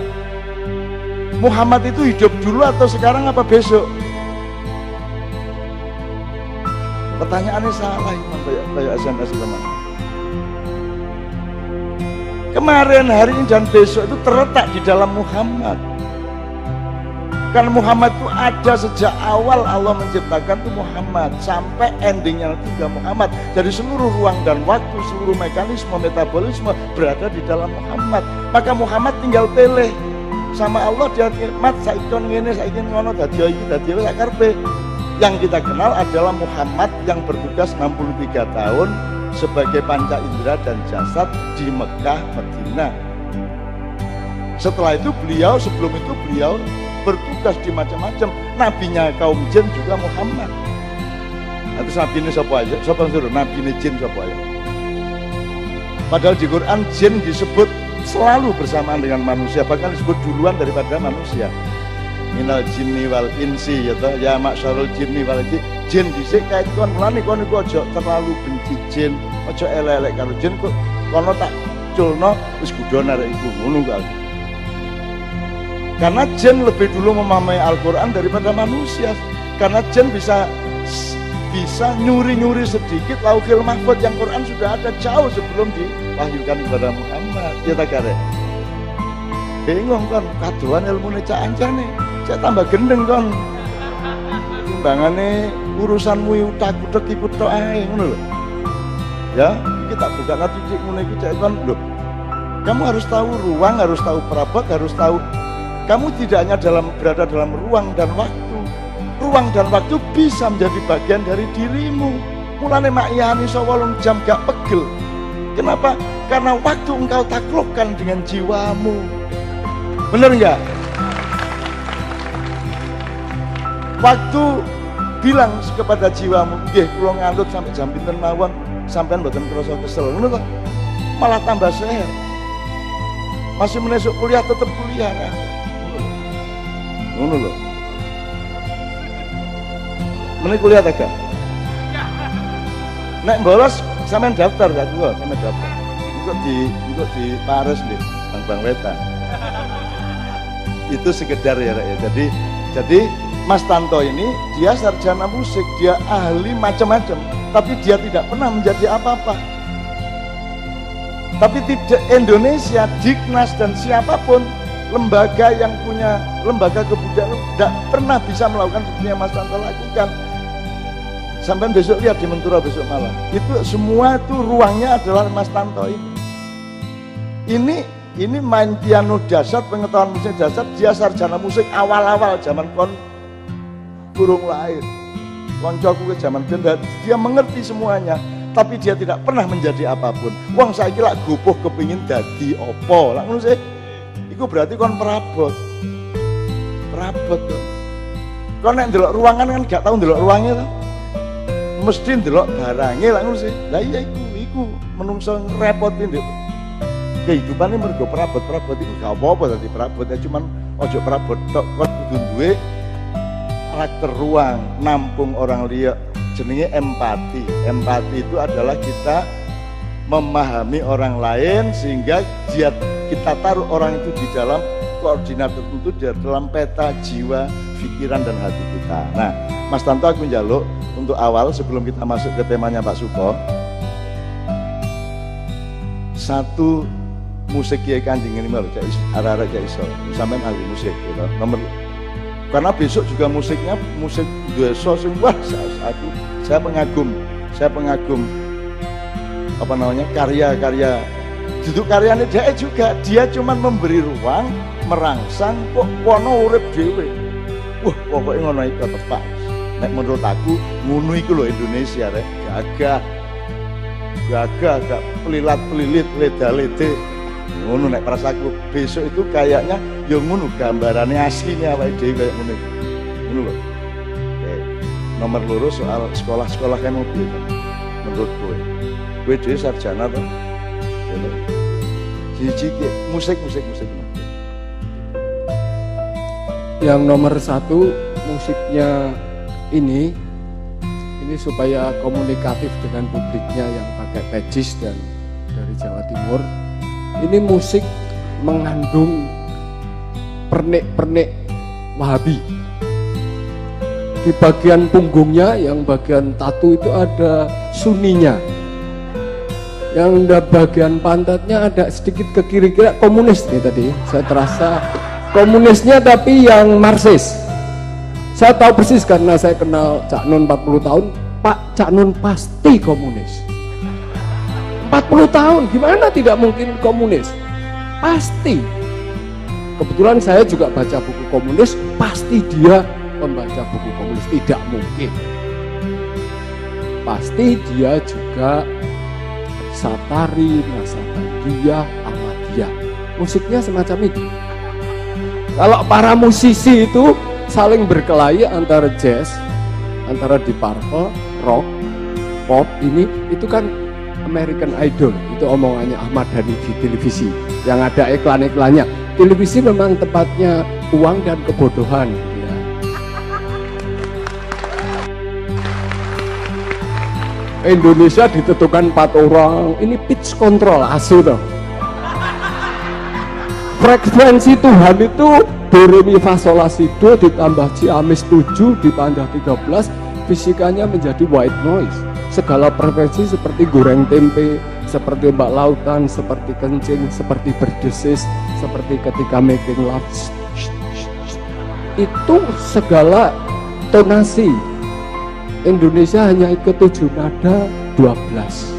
Muhammad itu hidup dulu atau sekarang apa besok? Pertanyaannya salah, kayak SMS teman. Kemarin, hari ini dan besok itu terletak di dalam Muhammad. Karena Muhammad itu ada sejak awal Allah menciptakan itu Muhammad, sampai endingnya juga Muhammad. Jadi seluruh ruang dan waktu, seluruh mekanisme metabolisme berada di dalam Muhammad. Maka Muhammad tinggal pilih sama Allah, dia mat saiki ngene saiki ngono dadi iki dadi wis karepe. Yang kita kenal adalah Muhammad yang bertugas 63 tahun sebagai panca indera dan jasad di Mekah, Madinah. Setelah itu beliau, sebelum itu beliau bertugas di macam-macam. Nabinya kaum jin juga Muhammad. Terus nabi ini siapa aja? Siapa yang suruh? Nabi ini jin siapa aja? Padahal di Quran jin disebut selalu bersamaan dengan manusia, bahkan disebut duluan daripada manusia. Minal jinni wal insi ya toh, ya maksyarul jinni wal insi. Jin dhisik kait kon mulane kon iku aja terlalu benci jin, aja elek-elek karo jin kok kono tak culno wis kudu arek iku ngono kok. Karena jin lebih dulu memahami Al-Quran daripada manusia. Karena jin bisa nyuri-nyuri sedikit Lauhil Mahfuz, yang Quran sudah ada jauh sebelum diwahyukan kepada Muhammad. Ya tak kare. Bingung kan, kaduan ilmu cak ancane, cak tambah gendeng kan. Timbangane urusanmu utak-utak ikut tok ae ngono lho. Ya, kita buka nanti ngono iki cak kan lho. Kamu harus tahu ruang, harus tahu perabot, harus tahu. Kamu tidak hanya berada dalam ruang dan waktu. Ruang dan waktu bisa menjadi bagian dari dirimu. Mulane makyani iso 8 jam gak pegel. Kenapa? Karena waktu engkau taklukkan dengan jiwamu. Bener enggak? Waktu bilang kepada jiwamu, nggih kula ngandut sampai jam pinten mawon, sampean mboten krasa kesel. Ngono kok. Malah tambah sehat. Masih menesuk kuliah tetap kuliah kan? Ngono lho. Meneh kuliah ta gak? Nek bolos sampean daftar gak gua, sampean daftar. Engko di Paris nggih, Bang Wetan. Itu sekedar ya, ya. Jadi Mas Tanto ini dia sarjana musik, dia ahli macam-macam, tapi dia tidak pernah menjadi apa-apa. Tapi tidak Indonesia, Diknas dan siapapun lembaga yang punya lembaga kebudayaan tidak pernah bisa melakukan seperti yang Mas Tanto lakukan. Sampai besok lihat di Mentura besok malam. Itu semua itu ruangnya adalah Mas Tanto ini. Ini main piano dasar, pengetahuan musik dasar, dia sarjana musik awal-awal zaman kon kurung lahir. Koncoku ke zaman biyen dia mengerti semuanya, tapi dia tidak pernah menjadi apapun. Wong saiki lak gopoh kepingin dadi opo. Lak ngono sih. Iku berarti kon perabot tuh. Kon nek ndelok ruangan kan gak tau ndelok ruangnya tuh. Mesti ndelok barangnya lah ngono sih. Lah iya iku menungso ngerepotin ndek. Kehidupane mergo perabot iku gak apa-apa dadi perabot, ya cuman ojo perabot tok, kon kudu duwe karakter ruang, nampung orang liya. Jenenge empati. Empati itu adalah kita memahami orang lain sehingga kita taruh orang itu di dalam koordinat tertentu, di dalam peta jiwa, pikiran dan hati kita. Nah, Mas Tanto aku njaluk untuk awal sebelum kita masuk ke temanya Pak Suko, satu musik Kiai Kanjeng ini malu, arah-arah Kiai iso, sampean ahli musik gitu. Nomor, karena besok juga musiknya musik desa sing wah saya pengagum apa namanya karya-karya. Duduk karyanya dia juga, dia cuma memberi ruang, merangsang kok kono urip dhewe. Wah, pokoknya ngono iku tepat. Nek menurut aku ngono iku lho Indonesia rek, gagah gak pelilat-pelilit, leda-lede. Ngono nek perasaku. Besok itu kayaknya ya ngono gambarannya aslinya awake dhewe kayak ngono. Ngono lho. Nomor loro soal sekolah-sekolah kayak mobil. Menurut gue dhewe sarjana tuh. Jiji musik. Yang nomor satu musiknya ini supaya komunikatif dengan publiknya yang pakai pejis dan dari Jawa Timur. Ini musik mengandung pernik-pernik Wahabi. Di bagian punggungnya, yang bagian tatu itu ada Sunninya. Yang bagian pantatnya ada sedikit ke kiri-kiri komunis nih tadi. Saya terasa komunisnya tapi yang Marxis. Saya tahu persis karena saya kenal Cak Nun 40 tahun, Pak Cak Nun pasti komunis. 40 tahun, gimana tidak mungkin komunis? Pasti. Kebetulan saya juga baca buku komunis, pasti dia membaca buku komunis, tidak mungkin. Pasti dia juga Satari, Nasabandiyah, Ahmadiyah. Musiknya semacam itu. Kalau para musisi itu saling berkelahi antara jazz, antara Deep Purple, rock, pop, itu kan American Idol. Itu omongannya Ahmad Dhani di televisi yang ada iklan-iklannya. Televisi memang tempatnya uang dan kebodohan ya. Indonesia ditentukan 4 orang, ini pitch control asu toh. Frekuensi Tuhan itu do re mi fa sol la si do ditambah ciamis 7 ditambah 13, fisikanya menjadi white noise. Segala frekuensi seperti goreng tempe, seperti ombak lautan, seperti kencing, seperti berdesis, seperti ketika making love. Itu segala tonasi. Indonesia hanya ikut 7 nada 12.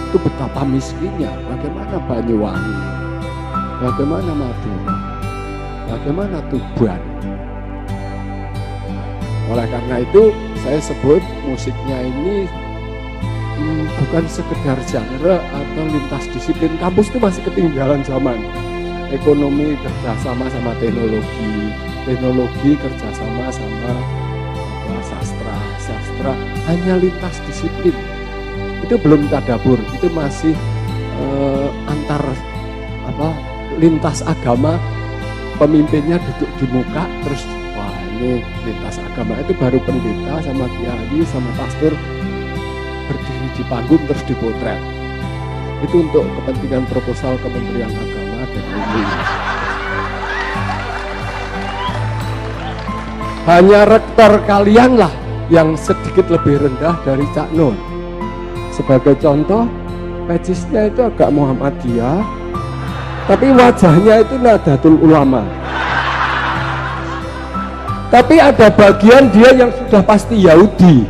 Itu betapa miskinnya. Bagaimana Banyuwangi, bagaimana Madura, bagaimana Tuban. Oleh karena itu saya sebut musiknya ini bukan sekedar genre atau lintas disiplin. Kampus itu masih ketinggalan zaman. Ekonomi kerjasama sama teknologi, teknologi kerjasama sama sastra hanya lintas disiplin. Itu belum tadabur, itu masih antar lintas agama. Pemimpinnya duduk di muka terus wah ini lintas agama, itu baru pendeta sama kiai sama pastor berdiri di panggung terus dipotret. Itu untuk kepentingan proposal Kementerian Agama dan ini. Hanya rektor kalian lah yang sedikit lebih rendah dari Cak Nun. Sebagai contoh, pejisnya itu agak Muhammadiyah, tapi wajahnya itu Nahdlatul Ulama. Tapi ada bagian dia yang sudah pasti Yahudi.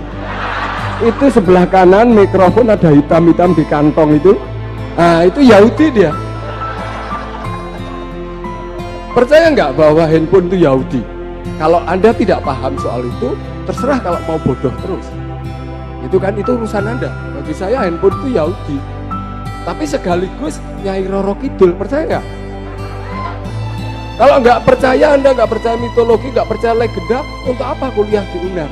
Itu sebelah kanan mikrofon ada hitam-hitam di kantong itu. Nah, itu Yahudi dia. Percaya nggak bahwa handphone itu Yahudi? Kalau Anda tidak paham soal itu, terserah kalau mau bodoh terus. Itu kan itu urusan Anda. Bagi saya handphone itu Yahudi. Tapi sekaligus Nyai Roro Kidul, percaya nggak? Kalau nggak percaya, Anda nggak percaya mitologi, nggak percaya legenda, untuk apa kuliah di UNER?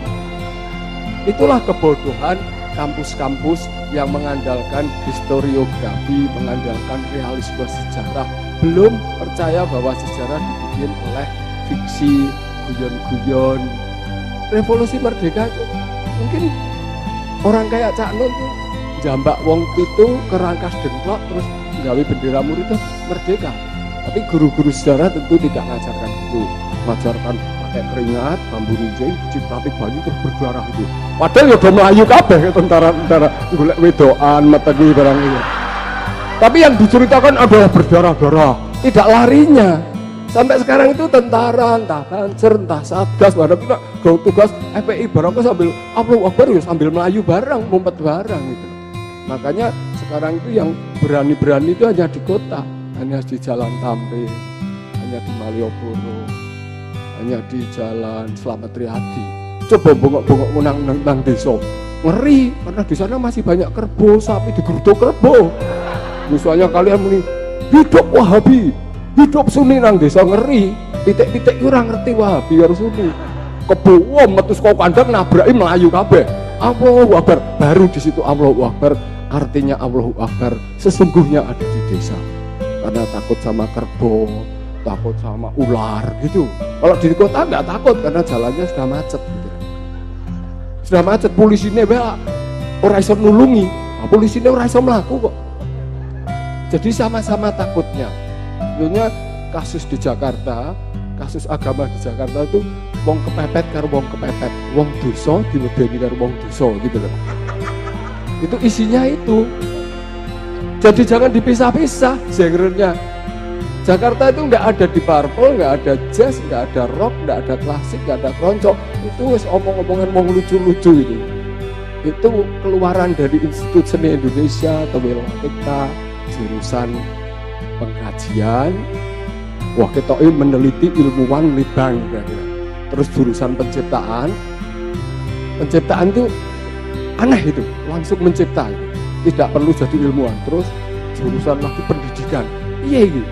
Itulah kebodohan kampus-kampus yang mengandalkan historiografi, mengandalkan realisme sejarah, belum percaya bahwa sejarah dibikin oleh fiksi, guyon-guyon. Revolusi Merdeka itu mungkin orang kayak Cak Nun tuh jambak wong pitu kerangkas dengklok terus nggawe bendera murid itu merdeka. Tapi guru-guru sejarah tentu tidak mengajarkan itu, mengajarkan pakai keringat, bambu rinjing, cipratik banyu terus berdarah itu. Padahal ya udah melayu kabeh tentara-tentara golek wedokan, meteni barang itu. Tapi yang diceritakan adalah berdarah-darah, tidak larinya. Sampai sekarang itu tentara, entah Banser, entah Satgas, barang kita gawe tugas FPI barang sambil Allahu Akbar ya sambil melayu barang, ngumpet barang gitu. Makanya sekarang itu yang berani-berani itu hanya di kota, hanya di Jalan Tamrin, hanya di Malioboro, hanya di Jalan Slamet Riyadi. Coba bongok-bongok nang desa, ngeri karena di sana masih banyak kerbau, sapi digeruduk kerbau. Misalnya kalian muni hidup Wahabi, hidup Sunni nang desa, ngeri. Pitik-pitik kurang ngerti Wahabi karo Sunni. Kebo metu saka kandang nabraki melayu kabeh. Allahu Akbar, baru di situ Allahu Akbar. Artinya Allahu Akbar sesungguhnya ada di desa. Karena takut sama kerbau, takut sama ular gitu. Kalau di kota nggak takut karena jalannya sudah macet gitu. Sudah macet, polisinya ora iso nulungi. Nah, polisinya ora iso mlaku kok. Jadi sama-sama takutnya. Sebenarnya kasus di Jakarta, kasus agama di Jakarta itu wong kepepet karo wong kepepet, wong dosa diwedeni karo wong dosa gitu loh. Itu isinya itu. Jadi jangan dipisah-pisah genrenya. Jakarta itu nggak ada di Purple, nggak ada jazz, nggak ada rock, nggak ada klasik, nggak ada keroncong. Itu wis omong-omongan mau lucu-lucu itu. Itu keluaran dari Institut Seni Indonesia atau Wilatika, jurusan pengkajian. Wah, kita ini meneliti ilmuwan libang kira-kira. Terus jurusan penciptaan. Penciptaan itu aneh itu, langsung mencipta itu. Tidak perlu jadi ilmuwan. Terus jurusan lagi pendidikan. Iya gitu.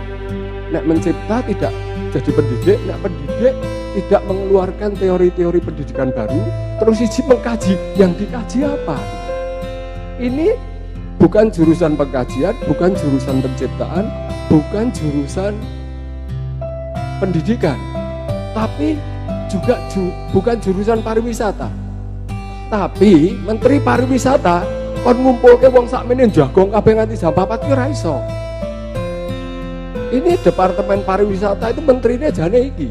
Nek mencipta tidak jadi pendidik, nek pendidik tidak mengeluarkan teori-teori pendidikan baru, terus isi mengkaji, yang dikaji apa? Ini bukan jurusan pengkajian, bukan jurusan penciptaan, bukan jurusan pendidikan, tapi juga bukan jurusan pariwisata. Tapi Menteri Pariwisata kon ngumpulke wong sakmene jagong kabeh nganti jam 4 ki ora iso. Ini Departemen Pariwisata itu menterinya jane iki.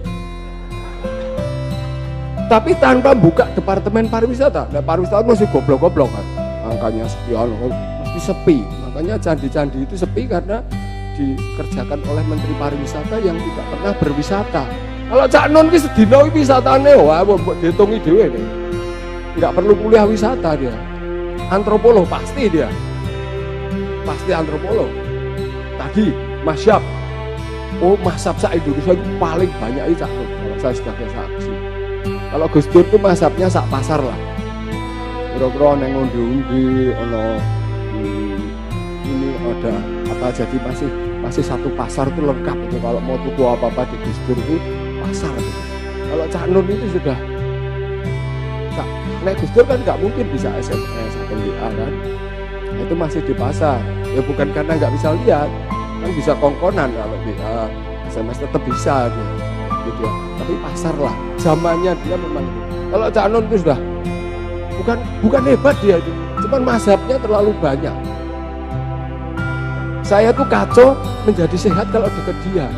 Tapi tanpa buka Departemen Pariwisata, nah pariwisata masih goblok-goblok kan. Angkanya sekian, mesti sepi. Makanya candi-candi itu sepi karena dikerjakan oleh Menteri Pariwisata yang tidak pernah berwisata. Kalau Cak Nun ki sedina iki wisatane wah mbok dihitungi dhewe nih. Enggak perlu kuliah wisata dia. Antropolog pasti dia. Pasti antropolog. Tadi masyab. Oh, mazhab se-Indonesia itu paling banyak itu Cak Nun, kalau saya sebagai saksi. Kalau Gus Dur itu mazhabnya sak pasar lah. Kira-kira neng undi-undi, ini ada apa, jadi masih satu pasar itu lengkap itu. Kalau mau tuku apa-apa di Gus Dur itu pasar gitu. Kalau Cak Nun itu sudah, nek Gus Dur kan nggak mungkin bisa SMS atau WA kan. Nah, itu masih di pasar. Ya bukan karena nggak bisa lihat. Kan bisa kongkonan kalau dia SMS tetap bisa dia, gitu ya. Tapi pasar lah, zamannya dia memang itu. Kalau Cak Nun itu sudah bukan hebat dia itu, cuman mazhabnya terlalu banyak. Saya tuh kacau menjadi sehat kalau dekat dia.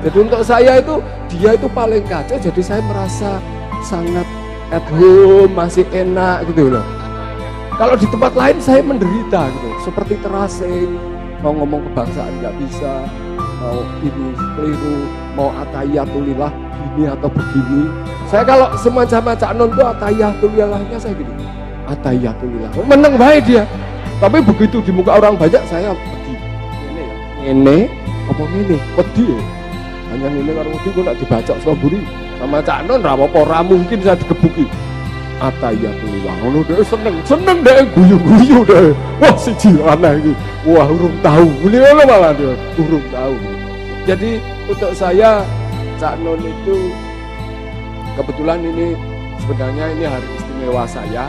Jadi untuk saya itu dia itu paling kacau, jadi saya merasa sangat at home, masih enak gitu loh. Kalau di tempat lain saya menderita gitu, seperti terasing. Mau ngomong kebangsaan nggak bisa, mau ini keliru, mau atayatulillah gini atau begini. Saya kalau semacam Cak Nun itu atayatulillahnya saya gini, atayatulillah, menang baik dia. Tapi begitu di muka orang banyak saya pedih. Ini, apa ini? Pedih. Hanya ini kalau pedih gue nak dibaca Soburi sama Cak Nun, ora mungkin saya digebuki. Atayatulillah, ngono deh seneng deh guyu-guyu deh. Wah siji aneh iki. Wah urung tahu, beliau malah dia urung tahu. Jadi untuk saya Cak Nun itu kebetulan ini sebenarnya ini hari istimewa saya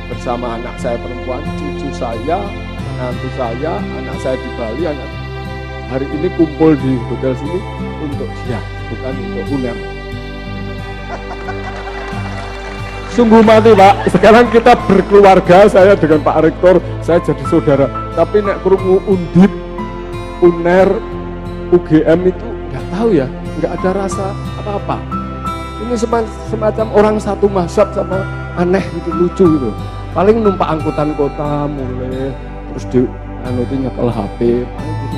bersama anak saya perempuan, cucu saya, menantu saya, anak saya di Bali. Hari ini kumpul di hotel sini untuk dia, bukan untuk UNER. Sungguh mati Pak, sekarang kita berkeluarga, saya dengan Pak Rektor, saya jadi saudara. Tapi nek krungu Undip, UNER, UGM itu nggak tahu ya, nggak ada rasa apa-apa. Ini semacam orang satu mazhab sama aneh gitu, lucu gitu. Paling numpak angkutan kota mulai, terus di nyekel HP, paling gitu.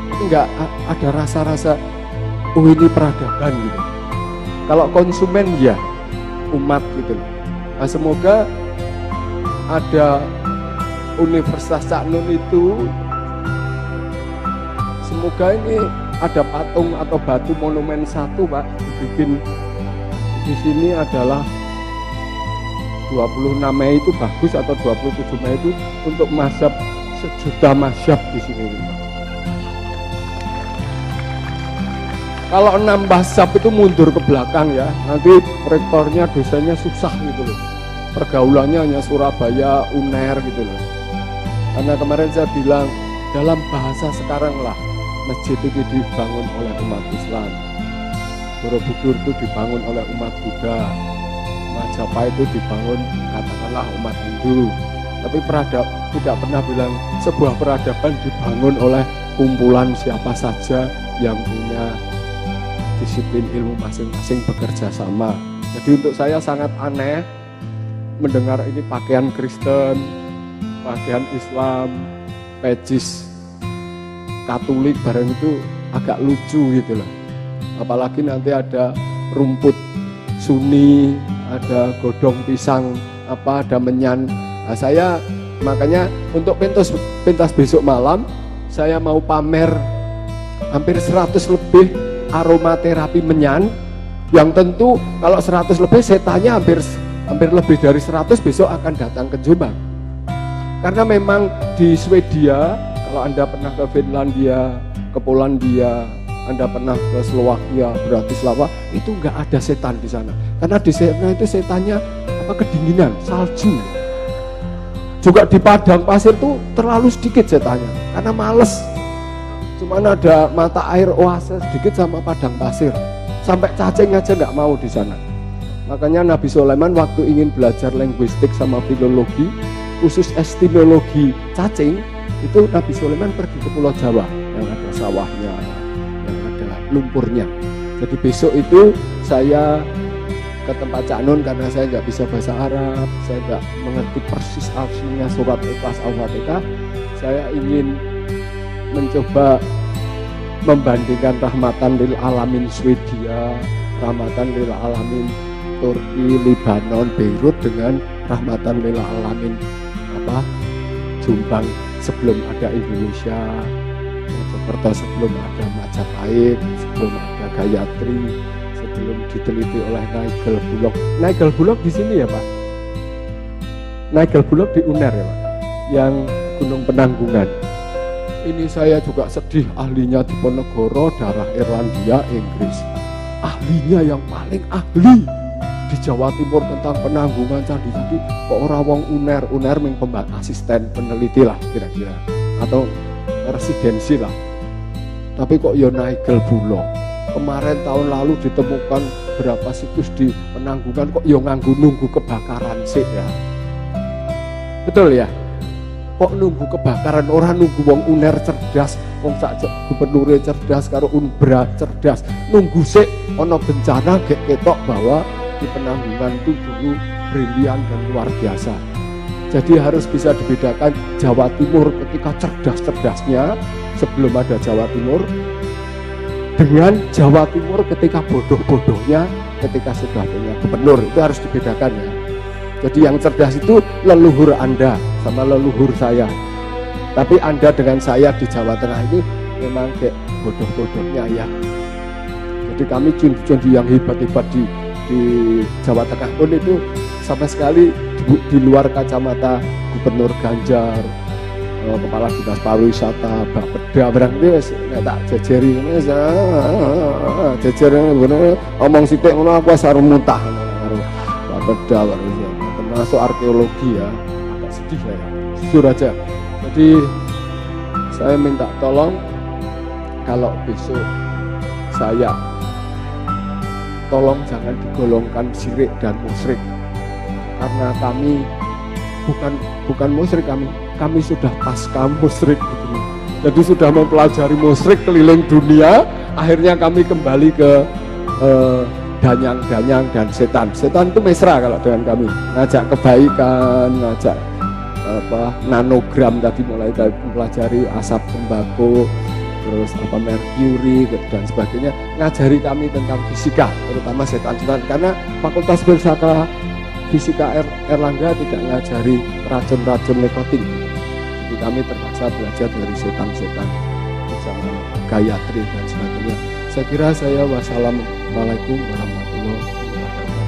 Tapi nggak ada rasa-rasa, oh ini peradaban gitu. Kalau konsumen ya, umat gitu. Nah, semoga ada Universitas Cak Nun itu, semoga ini ada patung atau batu monumen satu Pak dibikin di sini adalah 26 Mei itu bagus atau 27 Mei itu untuk mazhab, sejuta mazhab di sini. Kalau 6 mazhab itu mundur ke belakang ya, nanti rektornya, dosennya susah gitu loh. Pergaulannya hanya Surabaya, UNER gitu loh. Karena kemarin saya bilang, dalam bahasa sekarang lah, masjid itu dibangun oleh umat Islam. Borobudur itu dibangun oleh umat Buddha. Majapahit itu dibangun katakanlah umat Hindu. Tapi tidak pernah bilang sebuah peradaban dibangun oleh kumpulan siapa saja yang punya disiplin ilmu masing-masing bekerja sama. Jadi untuk saya sangat aneh mendengar ini pakaian Kristen, pakaian Islam, pejis Katolik bareng itu agak lucu gitu loh. Apalagi nanti ada rumput Sunni, ada godong pisang, ada menyan. Nah, saya makanya untuk pentas besok malam saya mau pamer hampir 100 lebih aromaterapi menyan, yang tentu kalau 100 lebih saya tanya hampir lebih dari 100 besok akan datang ke Jombang. Karena memang di Swedia, kalau Anda pernah ke Finlandia, ke Polandia, Anda pernah ke Slovakia, Bratislava, itu nggak ada setan di sana. Karena di sana itu setannya kedinginan, salju. Juga di padang pasir tuh terlalu sedikit setannya, karena males. Cuman ada mata air oase sedikit sama padang pasir. Sampai cacing aja nggak mau di sana. Makanya Nabi Sulaiman waktu ingin belajar linguistik sama filologi, khusus estimologi cacing, itu Nabi Sulaiman pergi ke Pulau Jawa yang ada sawahnya, yang ada lumpurnya. Jadi besok itu saya ke tempat Cak Nun karena saya nggak bisa bahasa Arab, saya nggak mengerti persis artinya surat Ikhlas Al-Fatihah. Saya ingin mencoba membandingkan rahmatan lil alamin Swedia, rahmatan lil alamin Turki, Libanon, Beirut dengan rahmatan lil alamin Jombang sebelum ada Indonesia, Mojokerto sebelum ada Majapahit, sebelum ada Gayatri, sebelum diteliti oleh Nigel Bullock. Nigel Bullock di sini ya Pak? Nigel Bullock di UNER ya Pak? Yang Gunung Penanggungan. Ini saya juga sedih, ahlinya Diponegoro, darah Irlandia, Inggris. Ahlinya yang paling ahli di Jawa Timur tentang penanggungan candi-candi kok ora wong UNER ming asisten peneliti lah kira-kira, atau residensi lah. Tapi kok ya Nigel Bullock. Kemarin tahun lalu ditemukan berapa situs di penanggungan kok ya nganggo nunggu kebakaran sih ya. Betul ya? Kok nunggu kebakaran, orang nunggu wong UNER cerdas, wong sak gubernure cerdas karo Unbra cerdas. Nunggu sik ana bencana gek ketok bahwa di penanggungan itu dulu brilian dan luar biasa. Jadi harus bisa dibedakan Jawa Timur ketika cerdas-cerdasnya sebelum ada Jawa Timur dengan Jawa Timur ketika bodoh-bodohnya ketika sudah punya gubernur. Itu harus dibedakan ya. Jadi yang cerdas itu leluhur Anda sama leluhur saya. Tapi Anda dengan saya di Jawa Tengah ini memang kayak bodoh-bodohnya ya. Jadi kami cundi-cundi yang hebat-hebat di Jawa Tengah pun itu sama sekali di luar kacamata Gubernur Ganjar, Kepala Dinas Pariwisata, Bapeda, barang itu nggak tak jejeri, jejer ngomong sitik ngono aku sarung muntah, Bapeda, termasuk arkeologi ya, agak sedih saya, jujur aja. Jadi saya minta tolong kalau besok saya tolong jangan digolongkan syirik dan musyrik, karena kami bukan musyrik, kami sudah pasca musyrik gitu. Jadi sudah mempelajari musyrik keliling dunia, akhirnya kami kembali ke danyang-danyang dan setan. Setan itu mesra kalau dengan kami, ngajak kebaikan, ngajak nanogram tadi, mulai dari mempelajari asap tembakau, terus merkuri dan sebagainya, ngajari kami tentang fisika, terutama setan-setan, karena Fakultas Filsafat Fisika Erlangga tidak ngajari racun-racun nikotin. Jadi kami terpaksa belajar dari setan-setan zaman Gayatri dan sebagainya. Saya kira wassalamualaikum warahmatullahi wabarakatuh.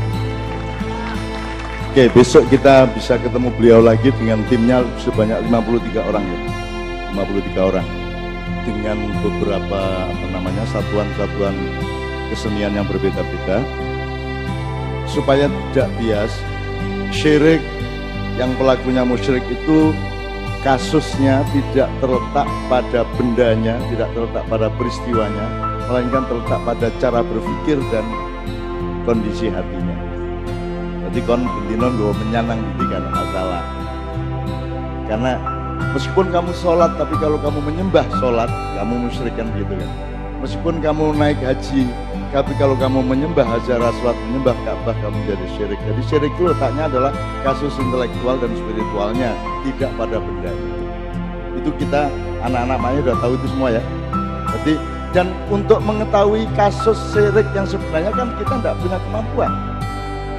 Oke, besok kita bisa ketemu beliau lagi dengan timnya sebanyak 53 orang ya. 53 orang. Dengan beberapa satuan-satuan kesenian yang berbeda-beda, supaya tidak bias. Syirik yang pelakunya musyrik itu kasusnya tidak terletak pada bendanya, tidak terletak pada peristiwanya, melainkan terletak pada cara berpikir dan kondisi hatinya. Jadi kon bendino nggo menyanang gitu kan masalah. Karena meskipun kamu sholat, tapi kalau kamu menyembah sholat, kamu musyrik kan gitu kan. Meskipun kamu naik haji, tapi kalau kamu menyembah Hajar Aswad, menyembah Ka'bah, kamu jadi syirik. Jadi syirik itu letaknya adalah kasus intelektual dan spiritualnya, tidak pada benda. Itu kita anak-anak Maya udah tahu itu semua ya. Jadi dan untuk mengetahui kasus syirik yang sebenarnya kan kita tidak punya kemampuan.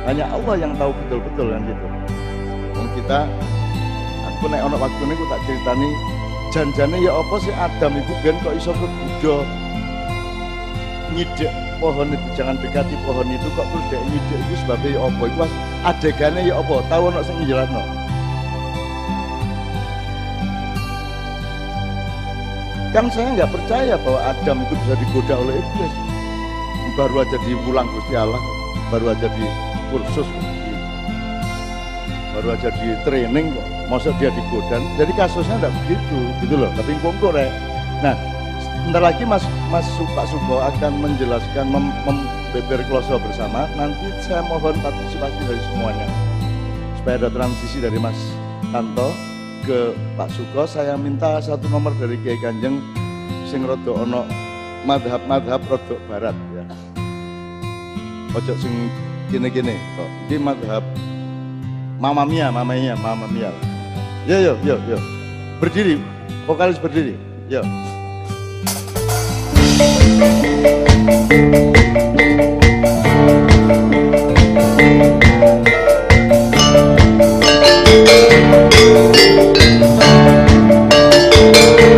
Hanya Allah yang tahu betul-betul kan gitu. Wong kita, aku nek ono waktu ini aku tak ceritani janjane ya apa sih Adam itu ben kok iso kebudo nyidek pohon itu, jangan dekati pohon itu kok terus dia nyidek itu sebabnya ya apa itu adegannya ya apa tahu ono sing njelasno. Kan saya nggak percaya bahwa Adam itu bisa digoda oleh iblis. Baru aja diulang Gusti Allah, baru aja di kursus, baru aja di training kok, masa dia digoda. Jadi kasusnya nggak begitu, gitu loh. Tapi kongkor ya. Nah, sebentar lagi Mas Pak Suko akan menjelaskan beber kloso bersama. Nanti saya mohon partisipasi dari semuanya supaya ada transisi dari Mas Tanto ke Pak Suko. Saya minta satu nomor dari Kiai Kanjeng sing rada ono madhab rada barat ya. Ojo sing gini-gini kok. Iki madhab Mama Mia. Yo. Berdiri, vokalis berdiri. Yo.